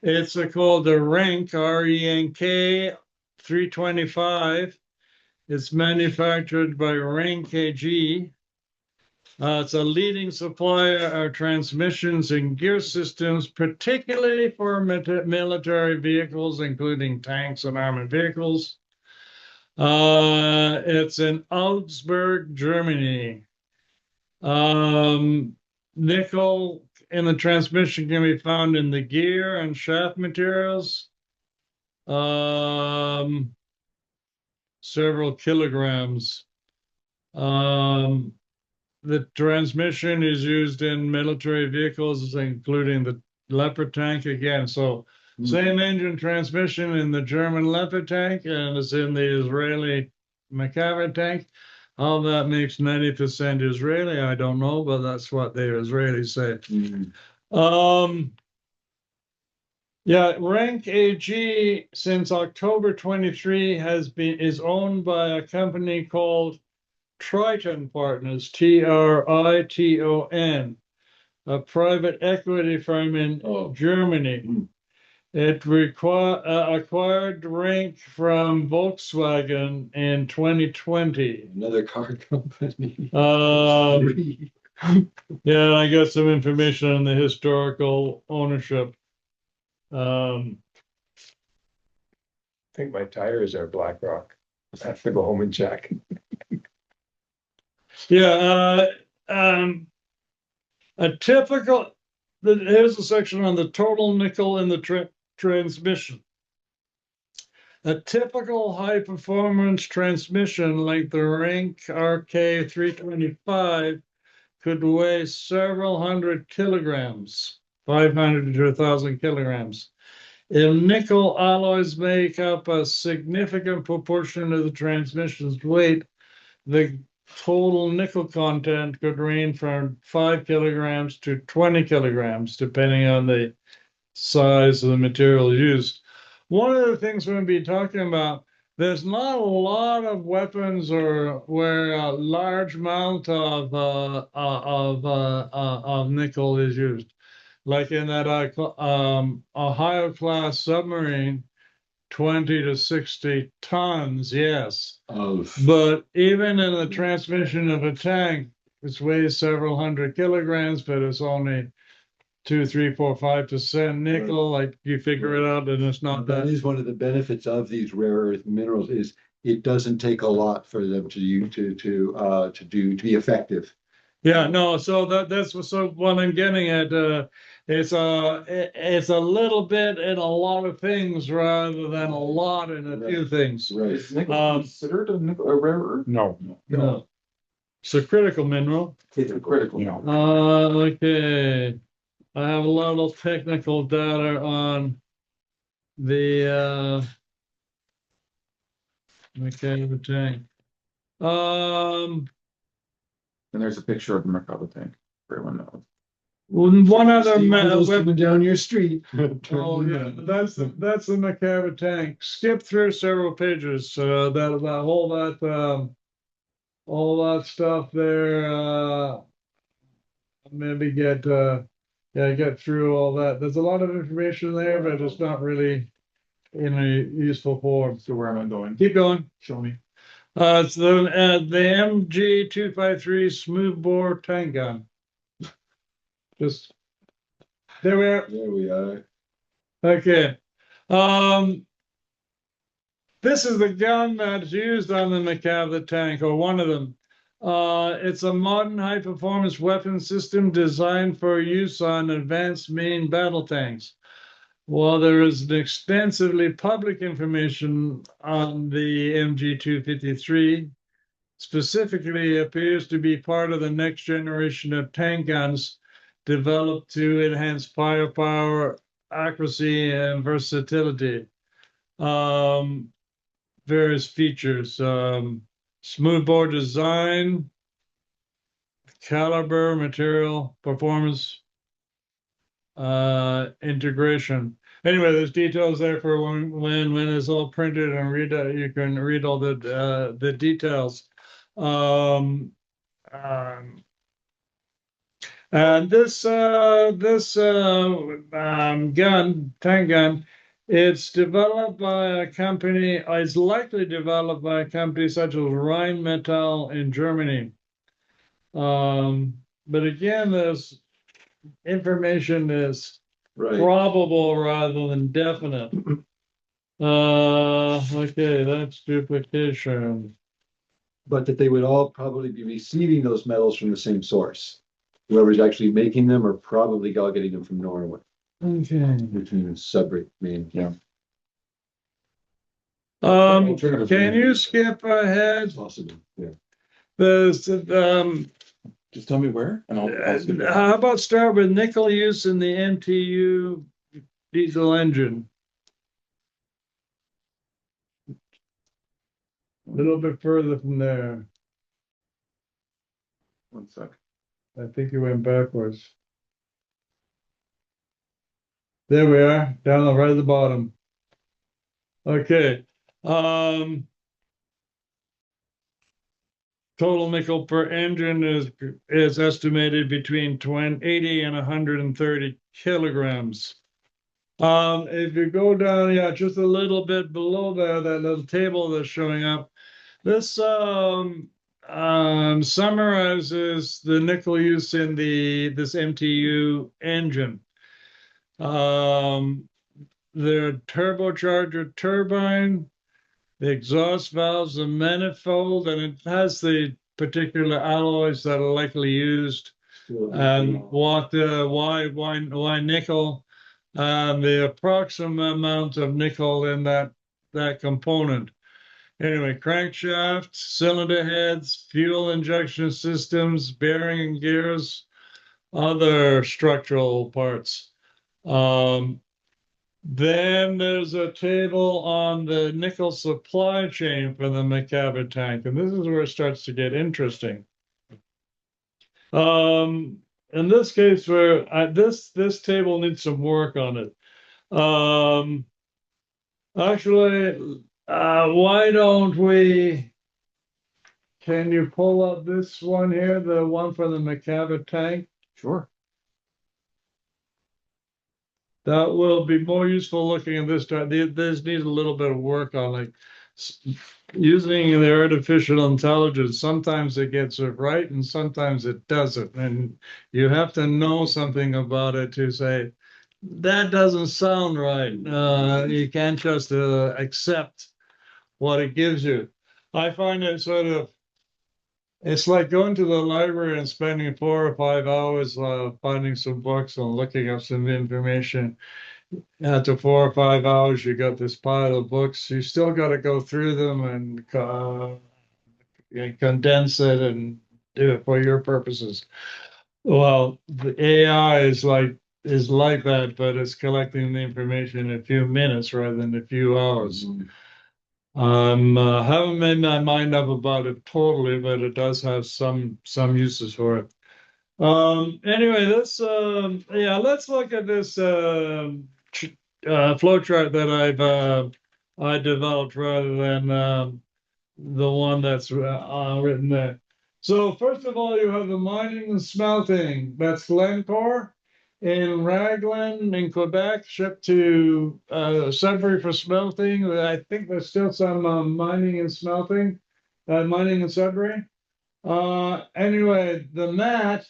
It's called the Renk, R-E-N-K 325. It's manufactured by Renk AG. It's a leading supplier of transmissions and gear systems, particularly for military vehicles, including tanks and armored vehicles. It's in Augsburg, Germany. Nickel in the transmission can be found in the gear and shaft materials. Several kilograms. The transmission is used in military vehicles, including the Leopard tank again. So same engine transmission in the German Leopard tank and it's in the Israeli Merkava tank. How that makes 90% Israeli, I don't know, but that's what the Israelis say. Renk AG since October 23 is owned by a company called Triton Partners, Triton, a private equity firm in Germany. It acquired Renk from Volkswagen in 2020. Another car company. Yeah, I got some information on the historical ownership. I think my tires are BlackRock. I have to go home and check. Yeah, here's a section on the total nickel in the transmission. A typical high performance transmission like the Renk RK325 could weigh several hundred kilograms, 500 to 1,000 kilograms. If nickel alloys make up a significant proportion of the transmission's weight, the total nickel content could range from 5 kilograms to 20 kilograms, depending on the size of the material used. One of the things we're going to be talking about, there's not a lot of weapons or where a large amount of nickel is used. Like in that Ohio class submarine, 20 to 60 tons, yes. But even in the transmission of a tank, it weighs several hundred kilograms, but it's only 2, 3, 4, 5% nickel. Like you figure it out, and it's not That that. is one of the benefits of these rare earth minerals is it doesn't take a lot for them to be effective. Yeah, no. So that's what I'm getting at. It's a little bit in a lot of things rather than a lot in a few things. Right. Is nickel considered a rare earth? No. No. It's a critical mineral. It's a critical. Okay. I have a lot of technical data on the the tank. And there's a picture of the Merkava tank for everyone knows. One other coming down your street. Oh yeah, that's the Merkava tank. Skip through several pages. All that stuff there. Maybe get through all that. There's a lot of information there, but it's not really in a useful form. So where am I going? Keep going. Show me. It's the MG253 smoothbore tank gun. Just there we are. There we are. Okay. This is the gun that's used on the Merkava tank, or one of them. It's a modern high-performance weapon system designed for use on advanced main battle tanks. While there is an extensively public information on the MG253, specifically appears to be part of the next generation of tank guns developed to enhance firepower, accuracy, and versatility. Various features, smoothbore design, caliber, material, performance, integration. Anyway, there's details there for when it's all printed and read. You can read all the details. And this tank gun, it's developed by a company. It's likely developed by a company such as Rheinmetall in Germany. But again, this information is Right. probable rather than definite. Okay, that's duplication. But that they would all probably be receiving those metals from the same source. Whoever's actually making them are probably all getting them from Norway, Okay. between Sudbury, Maine. Yeah. Can you skip ahead? Possible, yeah. There's Just tell me where, and I'll skip it. how about start with nickel use in the MTU diesel engine? A little bit further from there. 1 sec. I think you went backwards. There we are, down right at the bottom. Okay. Total nickel per engine is estimated between 80 and 130 kilograms. If you go down, yeah, just a little bit below there, that little table that's showing up, this summarizes the nickel use in this MTU engine. The turbocharger turbine, the exhaust valves, the manifold, and it has the particular alloys that are likely used, and why nickel, and the approximate amount of nickel in that component. Anyway, crankshafts, cylinder heads, fuel injection systems, bearing and gears, other structural parts. Then there's a table on the nickel supply chain for the Merkava tank, and this is where it starts to get interesting. In this case, where this table needs some work on it. Actually, why don't we? Can you pull up this one here, the one for the Merkava tank? Sure. That will be more useful looking at this time. This needs a little bit of work on it. Using the artificial intelligence, sometimes it gets it right and sometimes it doesn't. And you have to know something about it to say, that doesn't sound right. You can't just accept what it gives you. I find it it's like going to the library and spending 4 or 5 hours finding some books and looking up some information. After 4 or 5 hours, you got this pile of books. You still got to go through them and condense it and do it for your purposes. Well, the AI is like that, but it's collecting the information in a few minutes rather than a few hours. Haven't made my mind up about it totally, but it does have some uses for it. Anyway, let's look at this flow chart that I developed rather than the one that's written there. So first of all, you have the mining and smelting. That's Glencore. in Raglan in Quebec, shipped to Sudbury for smelting. I think there's still some mining and smelting, mining in Sudbury. Anyway, the mat,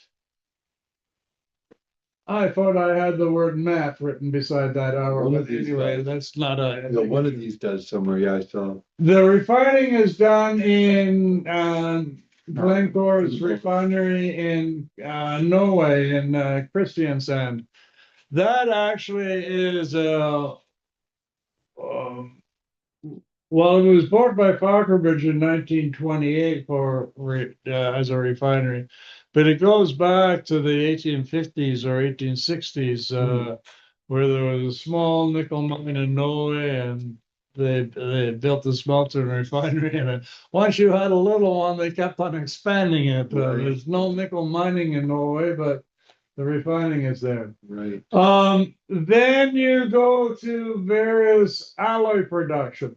I thought I had the word mat written beside that hour, One of but these anyway, does. that's not a. One of these does somewhere, yeah, I saw. The refining is done in Glencore's refinery in Norway in Kristiansand. That actually is um, well, it was bought by Falconbridge in 1928 as a refinery, but it goes back to the 1850s or 1860s, where there was a small nickel mine in Norway, and they built the smelter and refinery. And once you had a little one, they kept on expanding it. Right. There's no nickel mining in Norway, but the refining is there. Right. Then you go to various alloy production.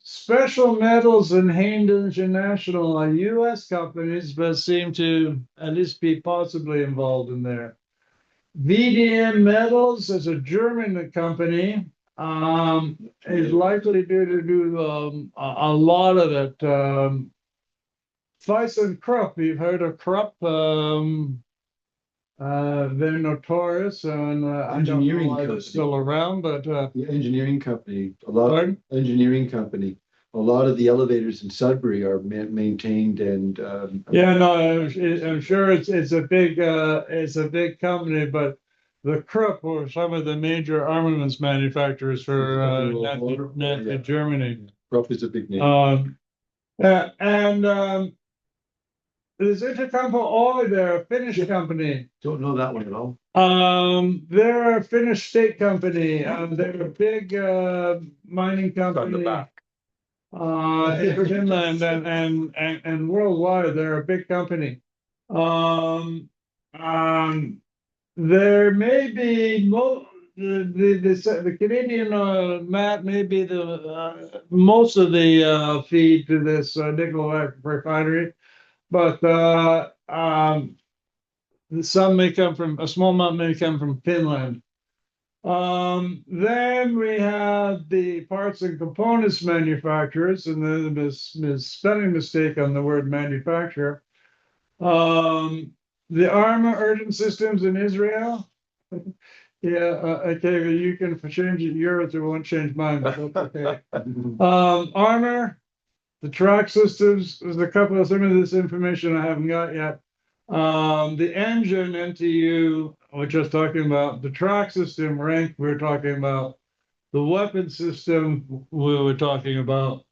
Special Metals and Haynes International are US companies, but seem to at least be possibly involved in there. VDM Metals is a German company, is likely to do a lot of it. Weiss and Krupp, you've heard of Krupp, they're notorious, and I don't know Engineering why they're company. still around, but The engineering company, a lot, pardon? engineering company. A lot of the elevators in Sudbury are maintained and, Yeah, no, I'm sure it's a big company, but the Krupp were some of the major armaments manufacturers for Nazi Germany. Krupp is a big name. And there's Intercompo Oy, they're a Finnish company. Don't know that one at all. They're a Finnish state company. They're a big mining company. On the back. In Finland and worldwide, they're a big company. There may be the Canadian mat may be the most of the feed to this nickel refinery, but some may come from a small amount may come from Finland. Then we have the parts and components manufacturers, and then the spelling mistake on the word manufacturer. The armor urgent systems in Israel. Yeah, okay, you can change it yours, it won't change mine, but that's okay. Armor, the track systems, there's a couple of some of this information I haven't got yet. The engine NTU, which I was talking about, the track system rank, we're talking about, the weapon system we were talking about.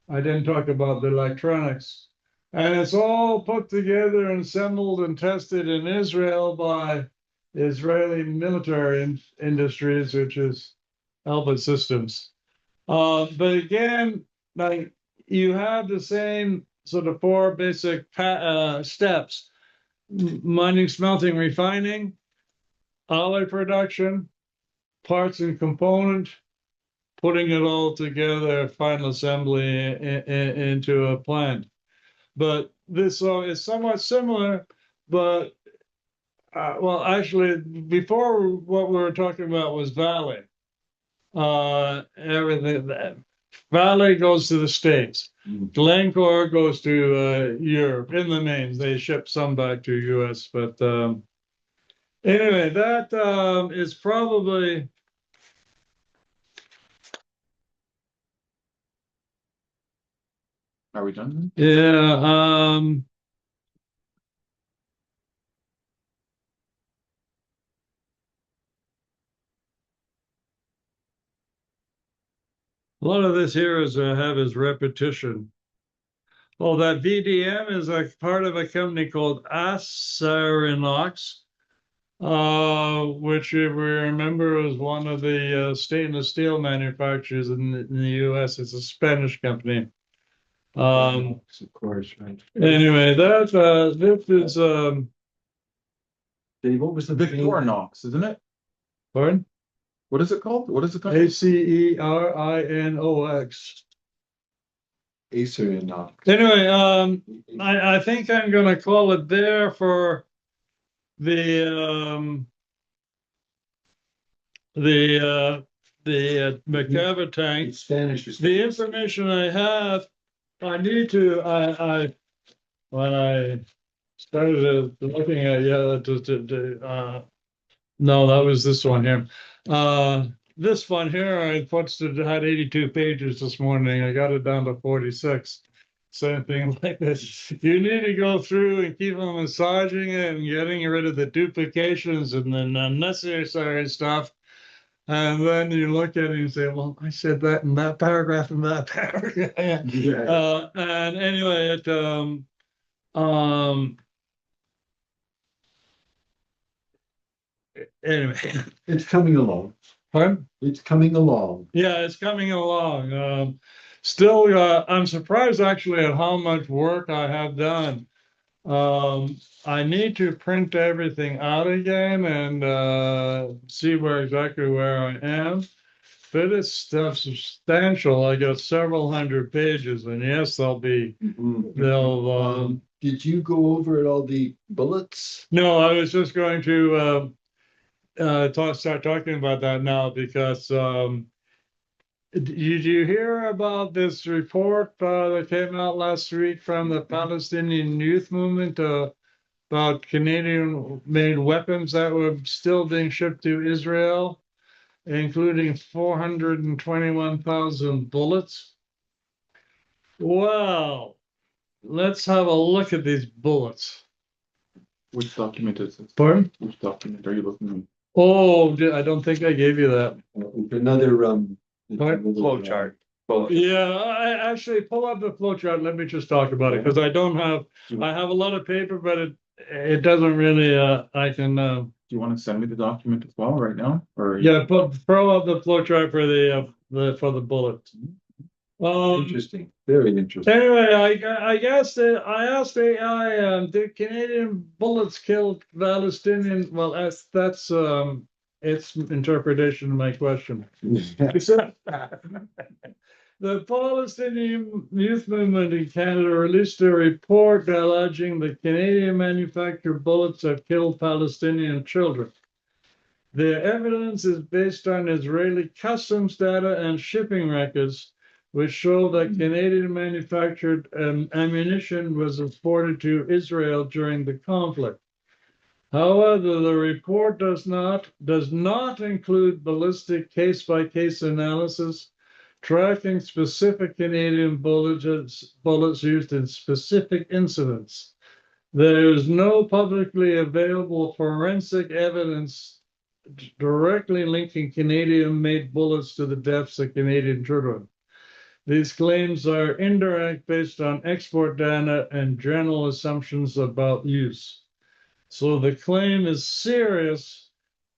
I didn't talk about the electronics. And it's all put together and assembled and tested in Israel by Israeli military industries, which is Elbit Systems. But again, like you have the same sort of four basic steps: mining, smelting, refining, alloy production, parts and component, putting it all together, final assembly into a plant. But this is somewhat similar, but well, actually, before what we were talking about was Vale. Everything that Vale goes to the States. Glencore goes to Europe. In the main, they ship some back to US. But anyway, that is probably. Are we done? Yeah. A lot of this here is repetition. Well, that VDM is a part of a company called Acerinox, which, if we remember, is one of the stainless steel manufacturers in the US. It's a Spanish company. Of course, right. Anyway, this is Dave, what was the big name? Victorinox, isn't it? pardon? What is it called? What is it called? Acerinox. Acerinox. Anyway, I think I'm gonna call it there for the the Merkava tank. It's Spanish. The information I have, I need to. I when I started looking at no, that was this one here. This one here, I had 82 pages this morning. I got it down to 46. Same thing like this. You need to go through and keep on massaging it and getting rid of the duplications and the unnecessary stuff. And then you look at it and you say, well, I said that in that paragraph and that paragraph. Yeah. And anyway, anyway. It's coming along. Pardon? It's coming along. Yeah, it's coming along. Still, I'm surprised actually at how much work I have done. I need to print everything out again and see exactly where I am. But it's stuff substantial. I got several hundred pages, and yes, they'll. Did you go over all the bullets? No, I was just going to start talking about that now because did you hear about this report that came out last week from the Palestinian youth movement about Canadian-made weapons that were still being shipped to Israel, including 421,000 bullets? Well, let's have a look at these bullets. Which document is this? Pardon? Which document are you looking at? Oh, I don't think I gave you that. Another Flow chart. Well, Yeah, I actually pull up the flow chart. Let me just talk about it because I have a lot of paper, but it doesn't really. I can. Do you want to send me the document as well right now, or Yeah, throw up the flow chart for the bullets. interesting. Very interesting. Anyway, I guess that I asked AI, did Canadian bullets kill Palestinian? Well, that's its interpretation of my question. The Palestinian youth movement in Canada released a report alleging that Canadian manufactured bullets have killed Palestinian children. The evidence is based on Israeli customs data and shipping records, which show that Canadian manufactured ammunition was exported to Israel during the conflict. However, the report does not include ballistic case-by-case analysis tracking specific Canadian bullets used in specific incidents. There is no publicly available forensic evidence directly linking Canadian-made bullets to the deaths of Canadian children. These claims are indirect based on export data and general assumptions about use. So the claim is serious,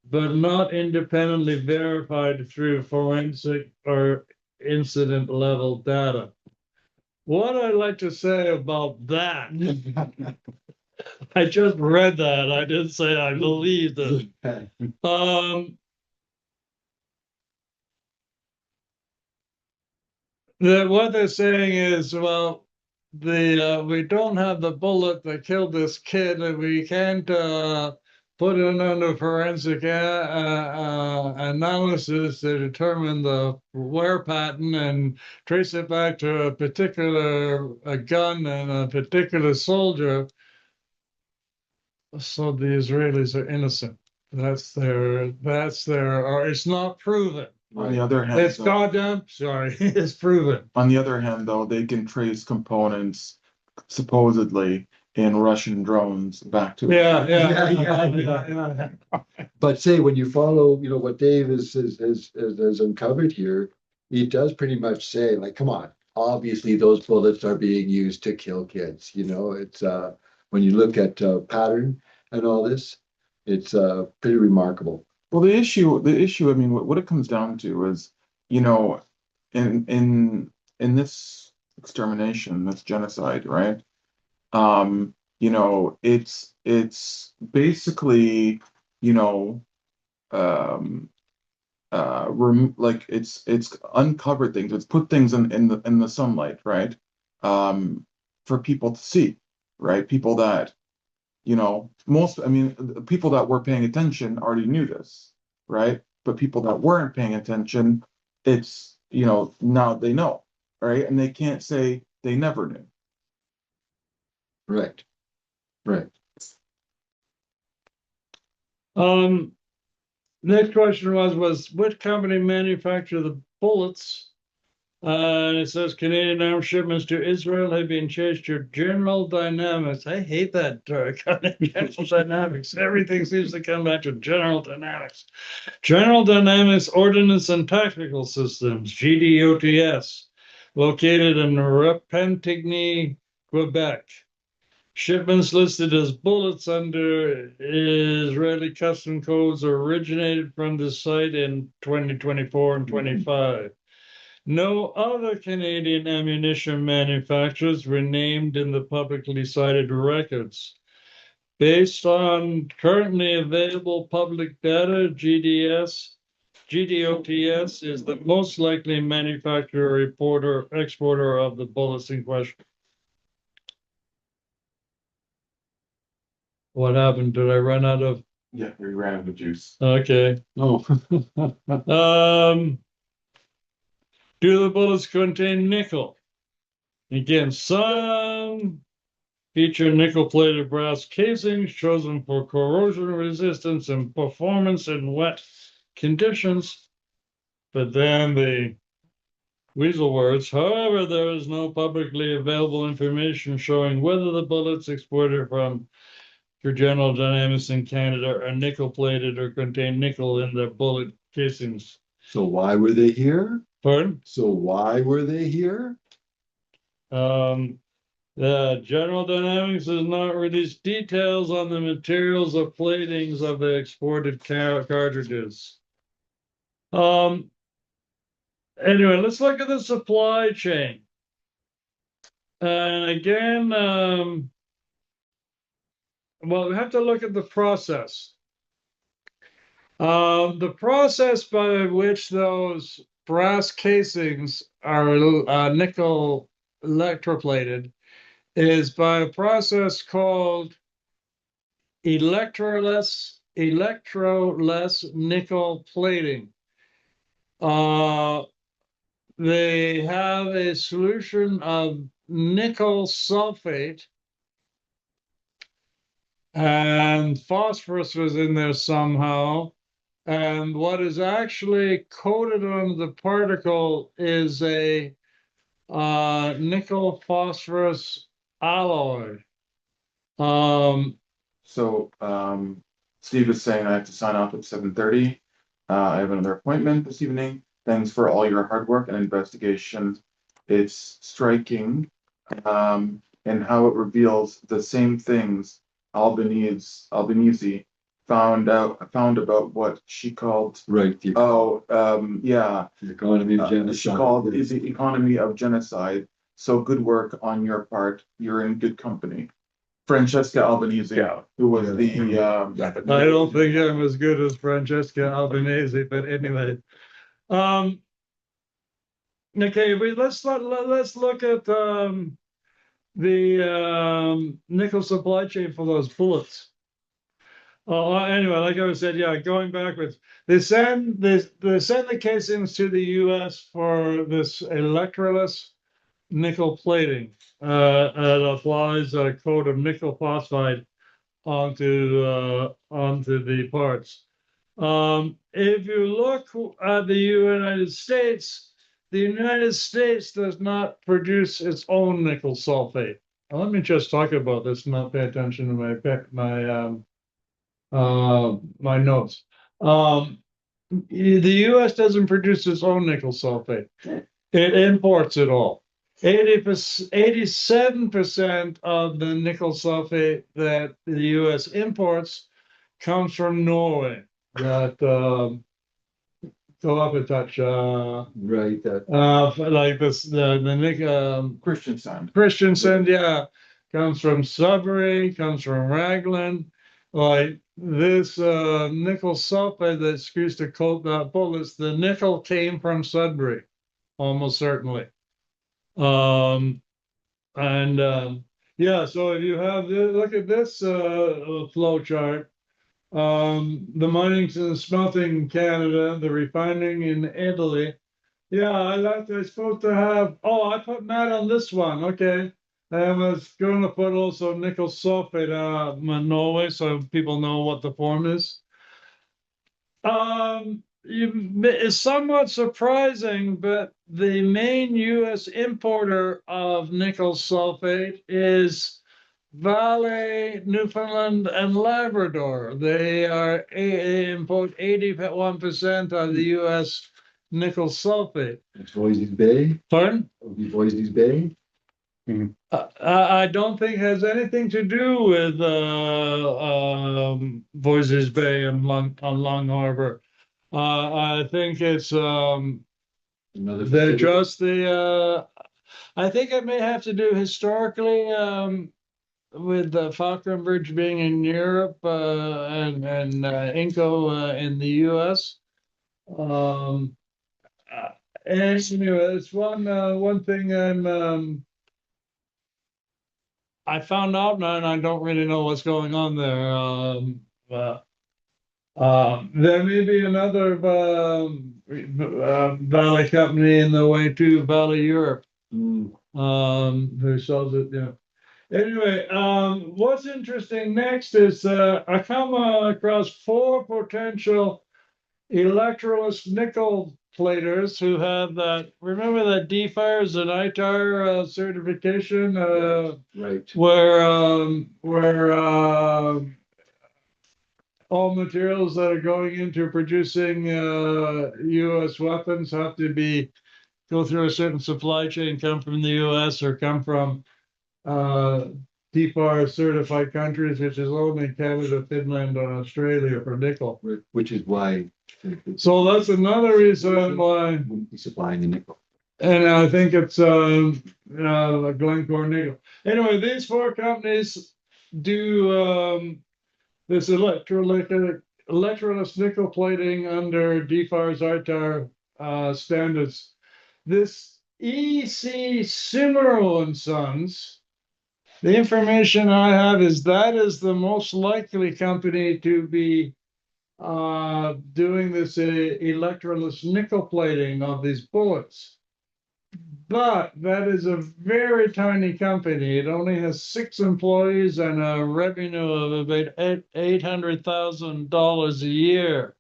but not independently verified through forensic or incident level data. What I'd like to say about that, I just read that. I didn't say I believed it. What they're saying is, well, we don't have the bullet that killed this kid, and we can't put it under forensic analysis to determine the wear pattern and trace it back to a particular gun and a particular soldier. So the Israelis are innocent. That's their, or it's not proven. on the other hand, It's goddamn, sorry, it's proven. on the other hand, though, they can trace components supposedly in Russian drones back to Yeah. But say when you follow, what Dave has uncovered here, he does pretty much say, like, come on, obviously those bullets are being used to kill kids. It's when you look at pattern and all this, it's pretty remarkable. Well, the issue, I mean, what it comes down to is, in this extermination, this genocide, right? It's basically, like it's uncovered things. It's put things in the sunlight, right? For people to see, right? People that You know, I mean, the people that were paying attention already knew this, right? But people that weren't paying attention, it's, you know, now they know, right? And they can't say they never knew. Right, right. Next question was which company manufactured the bullets? And it says Canadian arms shipments to Israel have been changed to General Dynamics. I hate that term, General Dynamics. Everything seems to come back to General Dynamics. General Dynamics Ordnance and Tactical Systems, GDOTS, located in Repentigny, Quebec. Shipments listed as bullets under Israeli custom codes originated from the site in 2024 and 25. No other Canadian ammunition manufacturers were named in the publicly cited records. Based on currently available public data, GDOTS is the most likely manufacturer, exporter of the bullets in question. What happened? Did I run out of? Yeah, we ran out of juice. Okay. Oh, Do the bullets contain nickel? Again, some feature nickel-plated brass casings chosen for corrosion resistance and performance in wet conditions. But then the weasel words, however, there is no publicly available information showing whether the bullets exported from General Dynamics in Canada are nickel-plated or contain nickel in their bullet casings. so why were they here? Pardon? So why were they here? The General Dynamics has not released details on the materials or platings of the exported cartridges. Anyway, let's look at the supply chain. And again, well, we have to look at the process. The process by which those brass casings are nickel electroplated is by a process called electroless nickel plating. They have a solution of nickel sulfate, and phosphorus was in there somehow. And what is actually coated on the particle is a nickel phosphorus alloy. Steve is saying I have to sign off at 7:30. I have another appointment this evening. Thanks for all your hard work and investigation. It's striking, and how it reveals the same things Albanese found about what she called Right. the economy of genocide. she called is the economy of genocide. So good work on your part. You're in good company. Francesca Albanese, who was Yeah. the I don't think I'm as good as Francesca Albanese, but anyway. Okay, let's look at the nickel supply chain for those bullets. Anyway, like I said, yeah, going backwards, they send the casings to the U.S. for this electroless nickel plating. It applies a coat of nickel phosphide onto the parts. If you look at the United States does not produce its own nickel sulfate. Now, let me just talk about this and not pay attention to my notes. The U.S. doesn't produce its own nickel sulfate. It imports it all. 87% of the nickel sulfate that the U.S. imports comes from Norway. That go up a touch. Right. Like this, the nickel Christensen, yeah, comes from Sudbury, comes from Raglan. Like this nickel sulfate that's used to coat that bullets, the nickel came from Sudbury, almost certainly. And Yeah, so if you have look at this flow chart. The mining and smelting in Canada, the refining in Italy. Yeah, I supposed to have. Oh, I put Matt on this one. Okay. I was going to put also nickel sulfate in Norway so people know what the form is. It's somewhat surprising, but the main U.S. importer of nickel sulfate is Vale, Newfoundland, and Labrador. They import 81% of the U.S. nickel sulfate. It's Voisey's Bay. Pardon? It'll be Voisey's Bay. I don't think it has anything to do with Voisey's Bay and Long Harbor. I think it's Another they're facility. just the. I think it may have to do historically with the Falkland Bridge being in Europe and Inco in the U.S. Um, and anyway, it's one thing I found out now, and I don't really know what's going on there. There may be another Valley company in the way to Valley Europe who sells it. Yeah. Anyway, what's interesting next is I come across 4 potential electroless nickel platers who have that. Remember that DFIRS and ITAR certification, Right. where all materials that are going into producing U.S. weapons have to go through a certain supply chain, come from the U.S. or come from DFAR certified countries, which is only Canada, Finland, and Australia for nickel. Which is why. So that's another reason why. Wouldn't be supplying the nickel. And I think it's Glencore nickel. Anyway, these 4 companies do this electroless nickel plating under DFAR's ITAR standards. This EC Simero and Sons. The information I have is that is the most likely company to be doing this electroless nickel plating of these bullets. But that is a very tiny company. It only has 6 employees and a revenue of about $800,000 a year.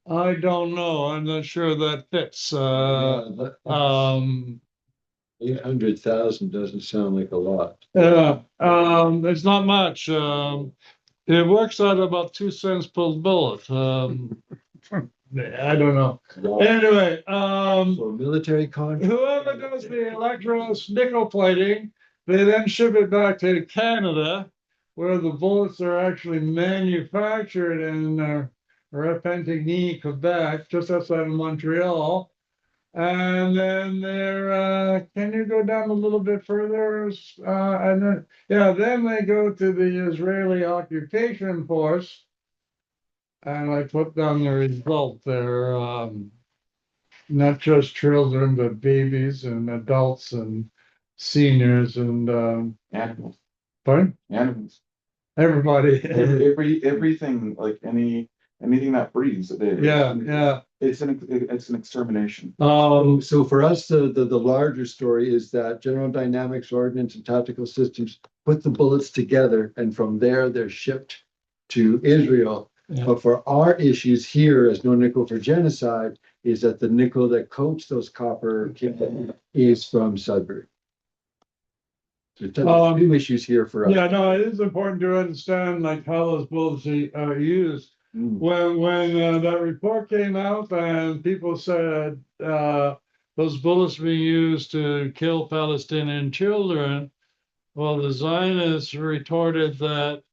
I don't know. I'm not sure that fits. 800,000 doesn't sound like a lot. It's not much. It works out about 2 cents per bullet. I don't know. Wow. Anyway, For military contract. whoever does the electroless nickel plating, they then ship it back to Canada, where the bullets are actually manufactured in Repentigny, Quebec, just outside of Montreal. And then can you go down a little bit further? And then they go to the Israeli occupation force. And I put down the result there. Not just children, but babies and adults and seniors and Animals. pardon? Animals. Everybody. Everything, like anything that breathes. Yeah. It's an extermination. So for us, the larger story is that General Dynamics Ordnance and Tactical Systems put the bullets together, and from there they're shipped to Israel. Yeah. But for our issues here, as No Nickel for Genocide, is that the nickel that coats those copper is from Sudbury. So 2 issues here for us. Yeah, no, it is important to understand like how those bullets are used. When that report came out and people said those bullets being used to kill Palestinian children, well, the Zionists retorted that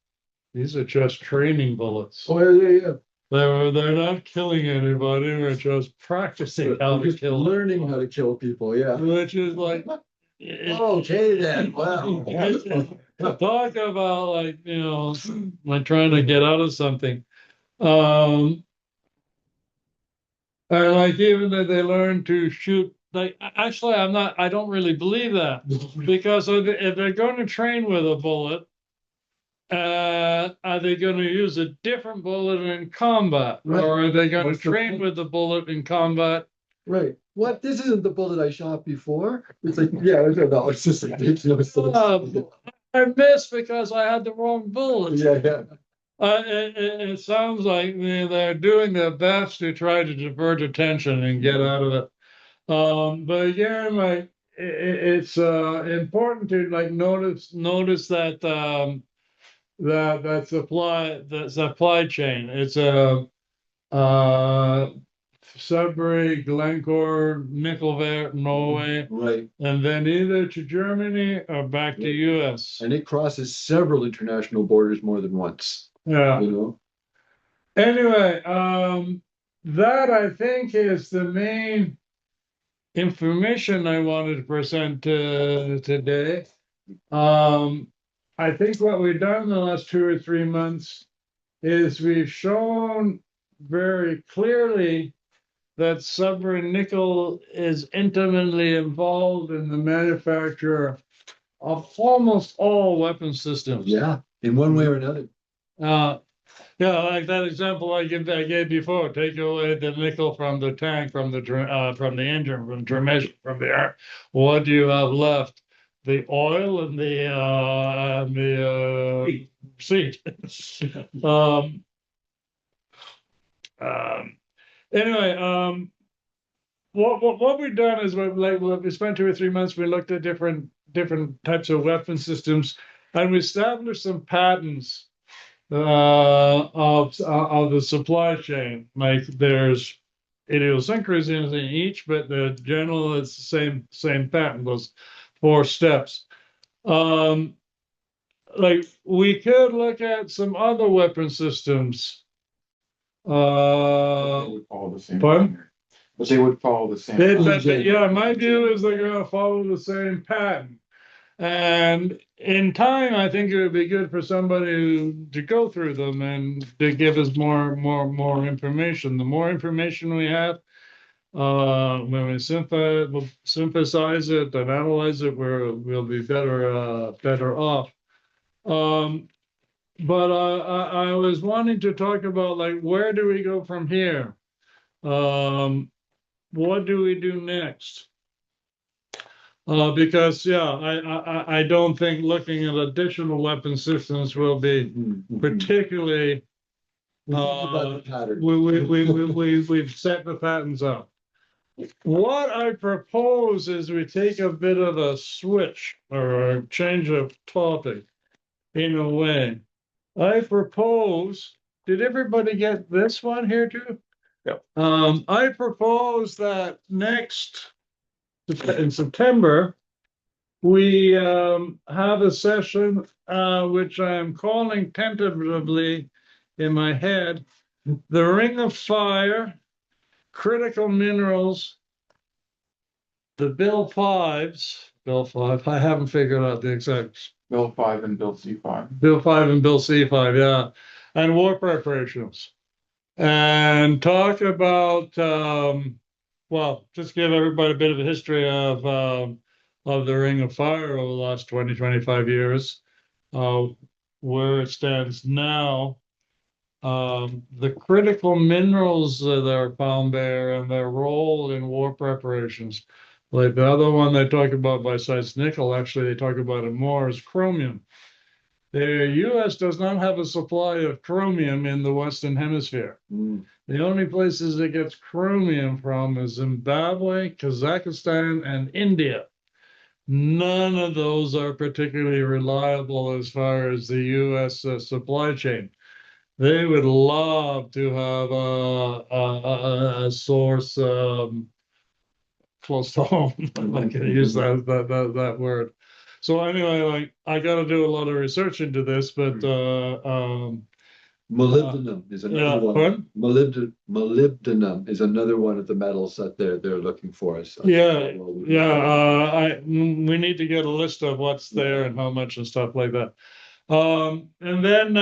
these are just training bullets. Oh, yeah. They're not killing anybody. They're just practicing how to kill. Learning how to kill people. Yeah. Which is like. Okay then. Wow. Talk about like trying to get out of something. And like even that they learn to shoot actually, I don't really believe that, because if they're going to train with a bullet, are they going to use a different bullet in combat, Right. or are they going What's to the train point? with the bullet in combat? Right. What? This isn't the bullet I shot before. It's like, yeah, I don't know. It's just ridiculous. I missed because I had the wrong bullet. Yeah, yeah. It sounds like they're doing their best to try to divert attention and get out of it. But again, like it's important to like notice that that supply chain. It's a Sudbury, Glencore, Nickelvert, Norway, Right. and then either to Germany or back to US. And it crosses several international borders more than once. Yeah. You know? Anyway, that I think is the main information I wanted to present today. I think what we've done in the last 2 or 3 months is we've shown very clearly that Sudbury Nickel is intimately involved in the manufacture of almost all weapon systems. Yeah, in one way or another. Yeah, like that example I gave before. Take away the nickel from the tank, from the engine, from the transmission, from the air. What do you have left? The oil and the seat. Anyway, what we've done is we spent 2 or 3 months. We looked at different types of weapon systems, and we established some patterns of the supply chain. Like there's idiosyncrasies in each, but the general is the same pattern. Those 4 steps. Like we could look at some other weapon systems. They would follow the same. Pardon? But they would follow the same. Yeah, my view is they're going to follow the same pattern. And in time, I think it would be good for somebody to go through them and to give us more information. The more information we have, when we synthesize it and analyze it, we'll be better off. But I was wanting to talk about like where do we go from here? What do we do next? Because I don't think looking at additional weapon systems will be particularly. We've set the patterns up. What I propose is we take a bit of a switch or a change of topic in a way. I propose. Did everybody get this one here too? Yep. I propose that in September, we have a session which I am calling tentatively in my head, the Ring of Fire, Critical Minerals, the Bill 5s, I haven't figured out the exact. Bill 5 and Bill C5. Bill 5 and Bill C5, yeah. And war preparations. And talk about, just give everybody a bit of a history of the Ring of Fire over the last 20, 25 years, where it stands now, the critical minerals that are found there and their role in war preparations. Like the other one they talk about besides nickel, actually they talk about it more, is chromium. The US does not have a supply of chromium in the Western Hemisphere. The only places it gets chromium from is Zimbabwe, Kazakhstan, and India. None of those are particularly reliable as far as the US supply chain. They would love to have a source close to home. I can use that word. So anyway, like I got to do a lot of research into this, but molybdenum is another one. Molybdenum is another one of the metals that they're looking for us. We need to get a list of what's there and how much and stuff like that. And then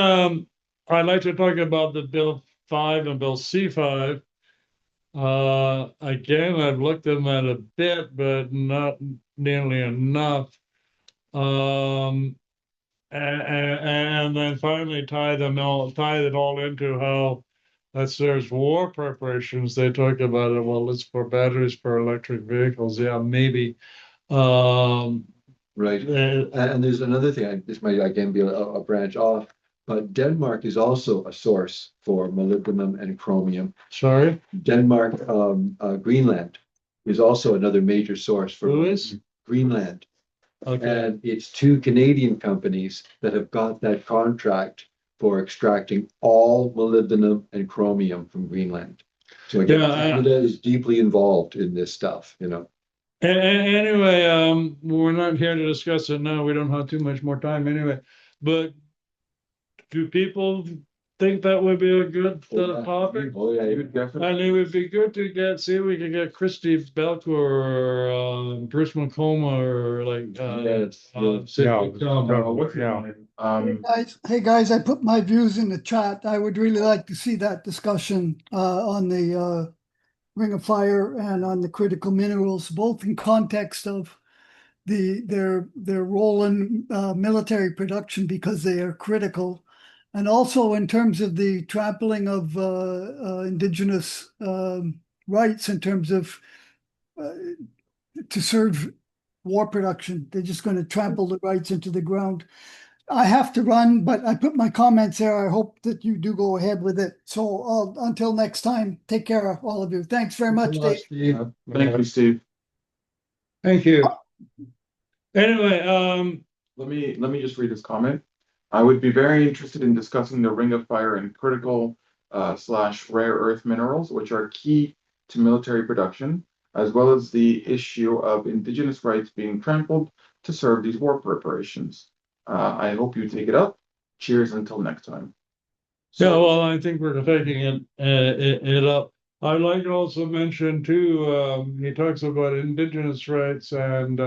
I'd like to talk about the Bill 5 and Bill C5. Again, I've looked them at a bit, but not nearly enough. Um, and then finally tie it all into how that's there's war preparations. They talk about it. Well, it's for batteries for electric vehicles. Yeah, maybe. Um, Right. uh, And there's another thing, this might again be a branch off, but Denmark is also a source for molybdenum and chromium. sorry, Denmark, Greenland is also another major source for who is? Greenland. Okay. And it's two Canadian companies that have got that contract for extracting all molybdenum and chromium from Greenland. So again, Yeah, Canada is deeply involved in this stuff, you know. Anyway, we're not here to discuss it now. We don't have too much more time anyway. But do people think that would be a good topic? Oh, yeah, You definitely. And it would be good to see if we could get Christy Belco or Bruce McComa or like Sid Yeah, McDonald. What's his Yeah. name? Hey guys, I put my views in the chat. I would really like to see that discussion on the Ring of Fire and on the critical minerals, both in context of their role in military production because they are critical, and also in terms of the trampling of indigenous rights in terms of to serve war production. They're just going to trample the rights into the ground. I have to run, but I put my comments there. I hope that you do go ahead with it. So until next time, take care, all of you. Thanks very much, Dave. Thank you, Steve. Thank you. Anyway, Let me just read this comment. I would be very interested in discussing the Ring of Fire and critical slash rare earth minerals, which are key to military production, as well as the issue of indigenous rights being trampled to serve these war preparations. I hope you take it up. Cheers until next time. yeah, So well, I think we're taking it up. I'd like to also mention too, he talks about indigenous rights and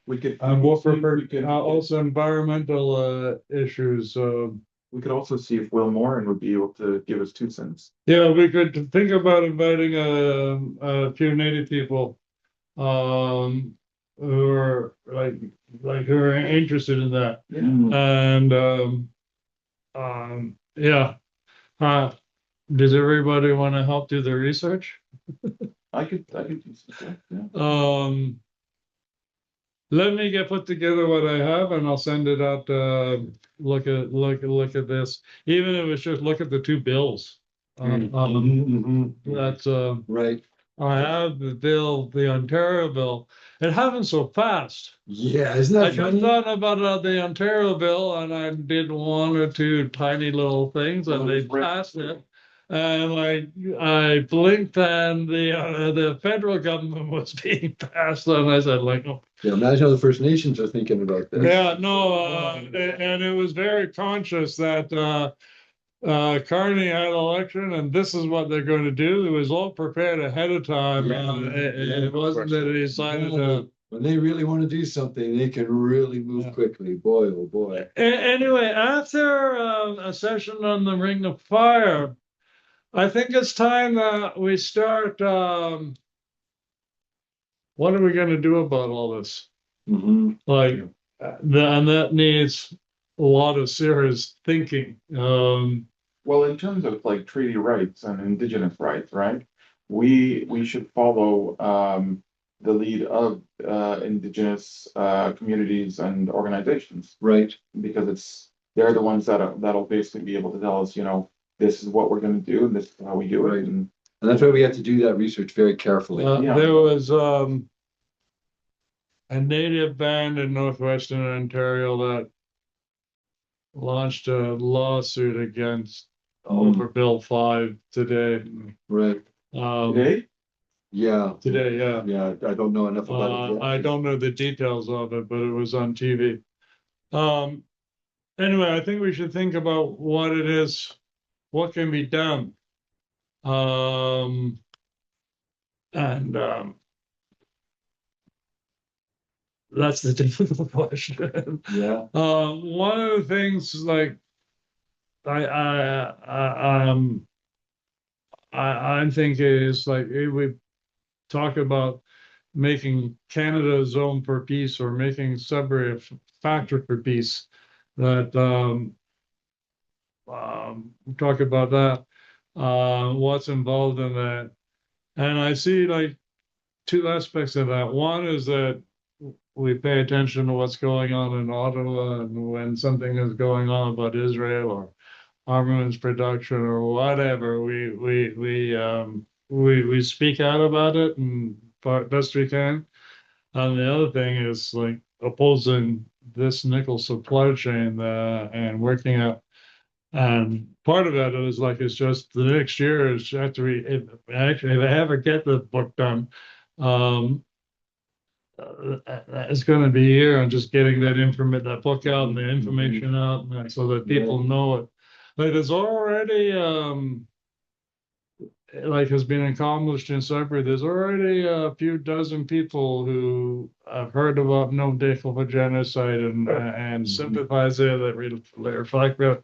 we could war we could also environmental issues. we could also see if Will Morin would be able to give us 2 cents. Yeah, we could think about inviting a few Native people who are who are interested in that. Yeah. And yeah. Does everybody want to help do the research? I could do some, yeah. Let me put together what I have and I'll send it out. Look at this. Even if it's just look at the 2 bills. That's Right. I have the bill, the Ontario bill. It happened so fast. Yeah, isn't I that just funny? thought about the Ontario bill and I did 1 or 2 tiny little things and they passed it. And I blinked and the federal government was being passed and I said oh. Yeah, imagine how the First Nations are thinking about this. Yeah, no, and it was very conscious that Carney had an election and this is what they're going to do. It was all prepared ahead of time. It wasn't that he decided to. When they really want to do something, they can really move quickly. Boy, oh boy. Anyway, after a session on the Ring of Fire, I think it's time that we start. What are we going to do about all this? Mm-hmm. And that needs a lot of serious thinking. Well, in terms of treaty rights and indigenous rights, right? We should follow the lead of indigenous communities and organizations, right? Because they're the ones that'll basically be able to tell us, this is what we're going to do and this is how we do it. And that's why we have to do that research very carefully. There was a native band in northwestern Ontario that launched a lawsuit against over Bill 5 today. Right. Today? Yeah. Today, yeah. Yeah, I don't know enough about it. I don't know the details of it, but it was on TV. Anyway, I think we should think about what it is, what can be done. That's the difficult question. Yeah. One of the things I'm thinking it's like we talk about making Canada a zone for peace or making Sudbury a factor for peace. That talk about that. What's involved in that, and I see like two aspects of that. One is that we pay attention to what's going on in Ottawa, and when something is going on about Israel or armaments production or whatever, we speak out about it and best we can. And the other thing is like opposing this nickel supply chain and working out. And part of that is like it's just the next year is after if I ever get the book done, um, it's going to be here and just getting that book out and the information out so that people know it. Like there's already like has been accomplished in Sudbury. There's already a few dozen people who have heard about no decal for genocide and sympathize there that reflect that.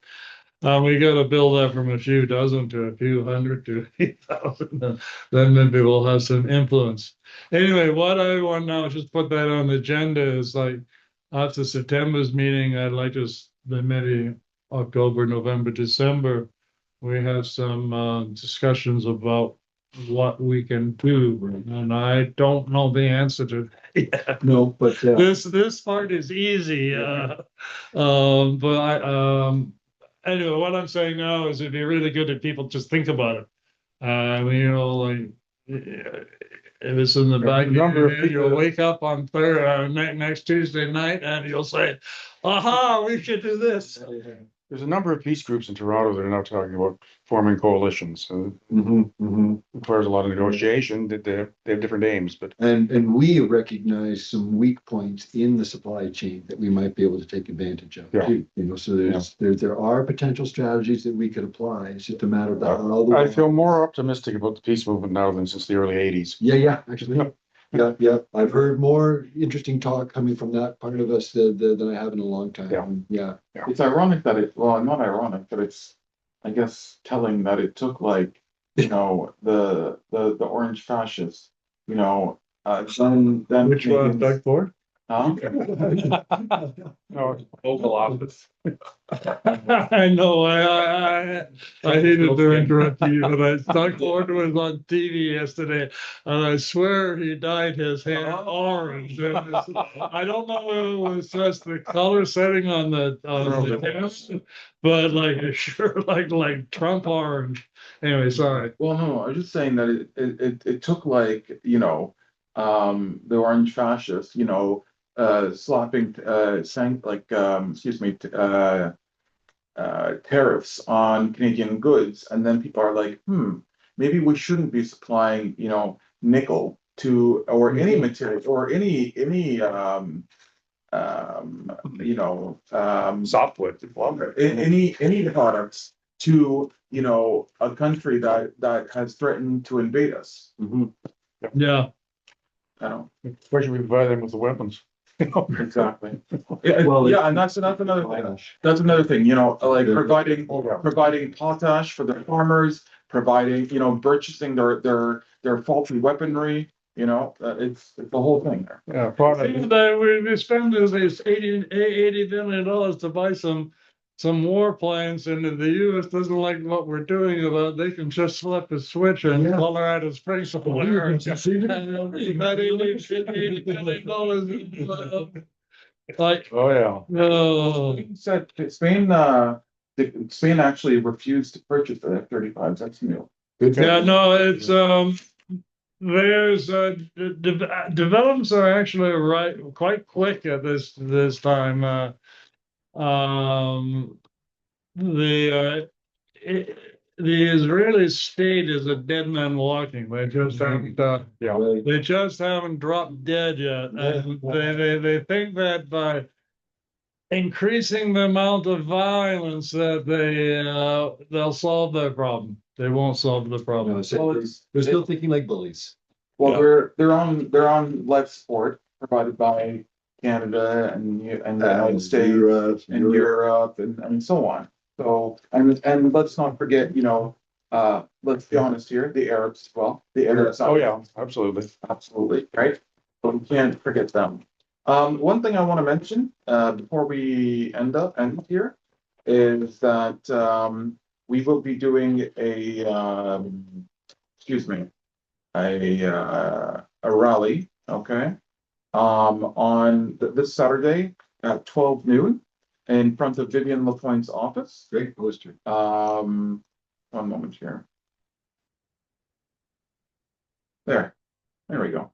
We got to build that from a few dozen to a few hundred to 8,000. Then maybe we'll have some influence. Anyway, what I want now, just put that on the agenda, is like after September's meeting, I'd like to maybe October, November, December, we have some discussions about what we can do, and I don't know the answer to that yet. No, but This part is easy, but anyway, what I'm saying now is it'd be really good if people just think about it. You know, like if it's in the back of your head, you'll wake up on next Tuesday night and you'll say, "Aha, we should do this." There's a number of peace groups in Toronto that are now talking about forming coalitions. Requires a lot of negotiation. That they have different aims, but and we recognize some weak points in the supply chain that we might be able to take advantage of Yeah. too. You know, so there are potential strategies that we could apply. It's just a matter of how I feel more optimistic about the peace movement now than since the early '80s. Yeah, actually. Yeah. I've heard more interesting talk coming from that part of us than I have in a long time. Yeah. It's ironic that well, not ironic, but it's, I guess, telling that it took like, you know, the orange fascists, you know, then Which one, Canadians- Doug Ford? Huh? No, local office. I know. I hated to interrupt you, but Doug Ford was on TV yesterday, and I swear he dyed his hair orange. I don't know if it was just the color setting on the test, but like it sure like Trump orange. Anyway, sorry. Well, no, I was just saying that it took like, you know, the orange fascists, you know, slapping tariffs on Canadian goods, and then people are like, maybe we shouldn't be supplying, you know, nickel to or any material or any you know Softwood, lumber. any products to, you know, a country that has threatened to invade us. Yeah. I don't Especially we provide them with the weapons. exactly. Well, Yeah, and that's another thing. That's another thing, you know, like providing potash for the farmers, providing, you know, purchasing their faulty weaponry, you know, it's the whole thing there. Yeah, product. We spend this $80 billion to buy some warplanes, and if the US doesn't like what we're doing about, they can just flip a switch and Colorado Springs somewhere. And that $80 billion, like, Oh, yeah. no. Said Spain actually refused to purchase the F-35s. That's new. Yeah, no, it's there's developments are actually quite quick at this time. The the Israeli state is a dead man walking. They just haven't they just haven't dropped dead yet. And they think that by increasing the amount of violence that they'll solve their problem. They won't solve the problem. They're still thinking like bullies. Well, they're on life support provided by Canada and the United States and Europe and so on. So and let's not forget, you know, let's be honest here, the Arabs, well, the Arabs. Oh, yeah, absolutely. Absolutely, right? But we can't forget them. One thing I want to mention, before we end here, is that, we will be doing excuse me, a rally, okay? On this Saturday at 12 noon in front of Vivian Lapointe's office. Great poster. One moment here. There we go.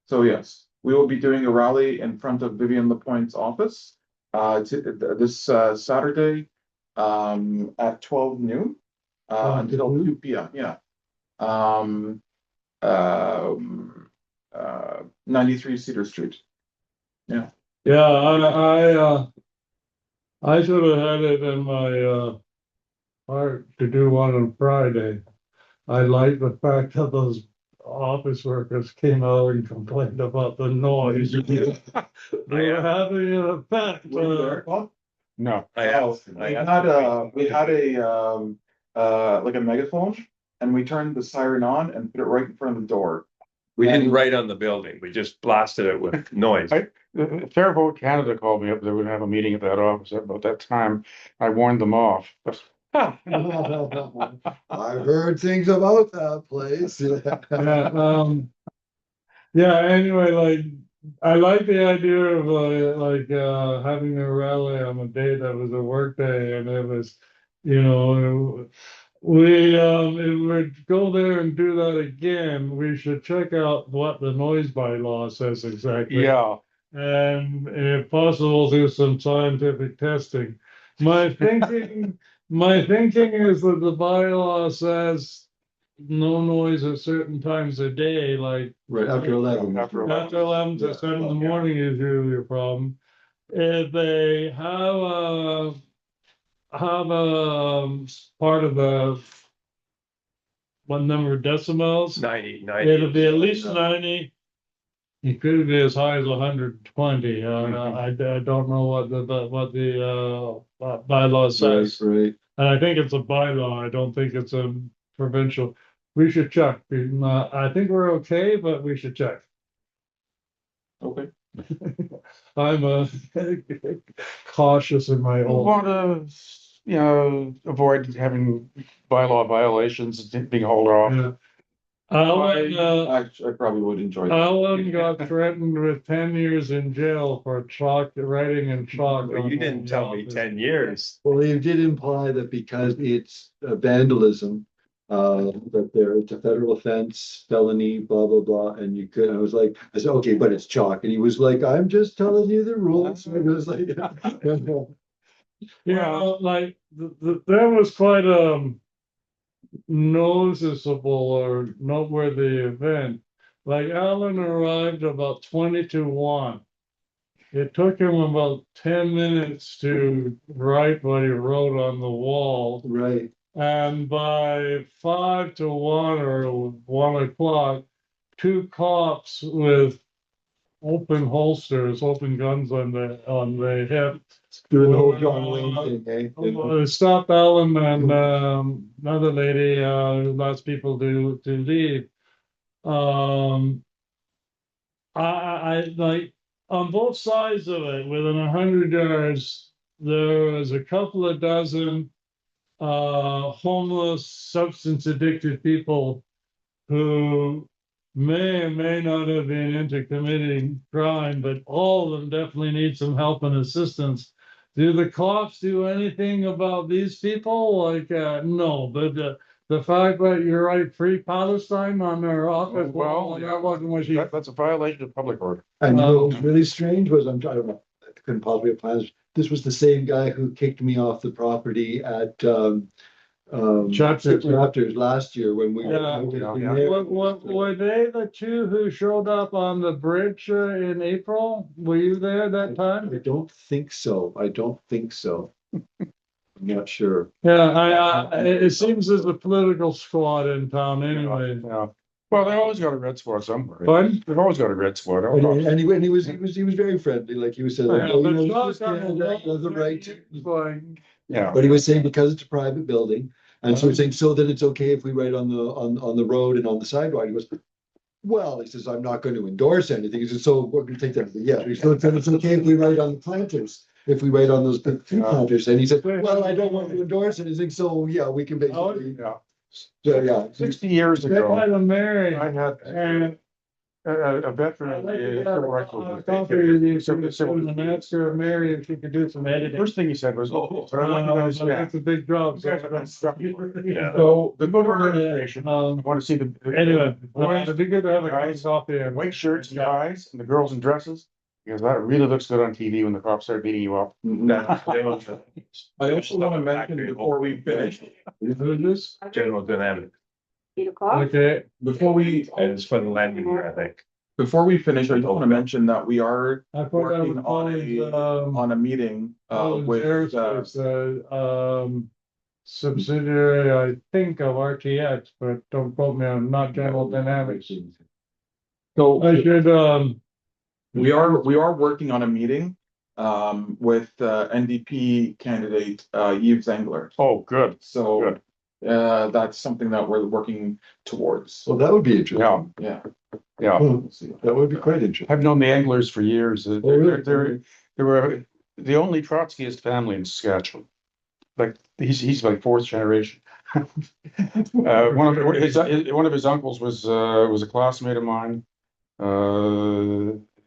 So yes, we will be doing a rally in front of Vivian Lapointe's office this Saturday at 12 noon until 2 p.m. Yeah. 93 Cedar Street. Yeah. Yeah, I should have had it in my heart to do one on Friday. I like the fact that those office workers came out and complained about the noise. They were having an effect. No. We had a like a megaphone, and we turned the siren on and put it right in front of the door. We didn't write on the building. We just blasted it with noise. Fair Vote Canada called me up. They would have a meeting at that office at about that time. I warned them off. I've heard things about that place. Yeah, anyway, like I like the idea of having a rally on a day that was a work day, and it was, we if we go there and do that again, we should check out what the noise bylaw says exactly. Yeah. And if possible, do some scientific testing. My thinking is that the bylaw says no noise at certain times of day, like Right, after 11. after 11 to 7 in the morning is usually a problem. If they have part of the what number of decibels, 90. it'll be at least 90. It could be as high as 120. I don't know what the bylaw says. Right. And I think it's a bylaw. I don't think it's a provincial. We should check. I think we're okay, but we should check. Okay. I'm cautious in my We own. want to, avoid having bylaw violations being hauled off. Yeah. Alan, I probably would enjoy that. Alan got threatened with 10 years in jail for writing in chalk. Well, you didn't tell me 10 years. Well, you did imply that because it's vandalism, that it's a federal offense, felony, blah, blah, blah, and you could, I said, okay, but it's chalk. And he was like, I'm just telling you the rules. And I was like, like there was quite a noticeable or noteworthy event. Like Alan arrived about 20 to 1. It took him about 10 minutes to write what he wrote on the wall. right. And by 5 to 1 or 1 o'clock, 2 cops with open holsters, open guns on the hip. Doing the whole John Wayne thing, eh? Stopped Alan and another lady, lots of people to leave. I like on both sides of it, within 100 yards, there was a couple of dozen homeless, substance addicted people who may or may not have been into committing crime, but all of them definitely need some help and assistance. Do the cops do anything about these people? Like, no, but the fact that you write Free Palestine on their office, Well, that wasn't what she. That's a violation of public order. And what was really strange was, I don't know, I couldn't possibly have plans. This was the same guy who kicked me off the property at Raptors last year when we Were they the two who showed up on the bridge in April? Were you there that time? I don't think so. I'm not sure. Yeah, it seems there's a political squad in town anyway. Yeah. Well, they always got a red spot somewhere. Pardon? They've always got a red spot. And he was very friendly. Like he was saying, Yeah, but the right. Yeah. But he was saying because it's a private building And so we're saying, so then it's okay if we write on the road and on the sidewalk. He goes, well, he says, I'm not going to endorse anything. He says, so we're going to take that. Yeah, so it's okay if we write on the planters, if we write on those big tree planters. And he said, well, I don't want to endorse anything. So yeah, we can basically, yeah. 60 years ago, Hi, Mary. I had a veteran of the civil rights movement. And ask her, Mary, if she could do some editing. First thing he said was, "Oh, but I want you guys to That's a big job. You guys are gonna stop. Yeah. So the voter registration, I want to see the Anyway, boys it'd be good to have a guys guys off in there. white shirts and ties and the girls in dresses. Because that really looks good on TV when the cops start beating you up. I also want to mention before we finish, General Dynamics, 8 o'clock. Okay, before we, and it's for the landing gear, I think. before we finish, I just want to mention that we are I thought that working was on a meeting, with, aerospace, subsidiary, I think, of RTX, but don't quote me, I'm not General Dynamics. so I should, we are working on a meeting, with, NDP candidate, Yves Engler. Oh, good. So, Good. that's something that we're working towards. Well, that would be interesting. Yeah. Yeah. Hmm, that would be quite interesting. I've known the Anglers for years. really? They were the only Trotskyist family in Saskatchewan. Like he's like fourth generation. One of his uncles was a classmate of mine.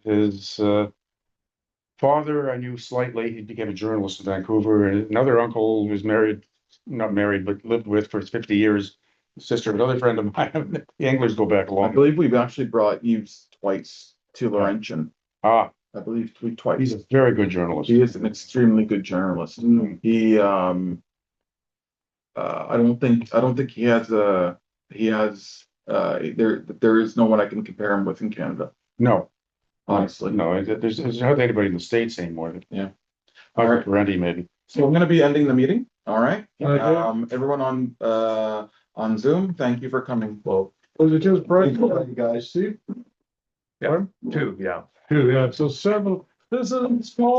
His father I knew slightly. He became a journalist in Vancouver. And another uncle was not married, but lived with for 50 years. Sister of another friend of mine. The Anglers go back a I long. believe we've actually brought Yves twice to Laurentian. Ah, I believe twice. he's a very good journalist. He is an extremely good journalist. He, I don't think he has there is no one I can compare him with in Canada, No, honestly. no, there's hardly anybody in the States anymore. Yeah. All All right, right. Randy, maybe. So I'm gonna be ending the meeting, all right? Okay. Everyone on Zoom, thank you for coming. Well, was it just bright? You guys see? Yeah, 2, yeah. Yeah, so several, this is small.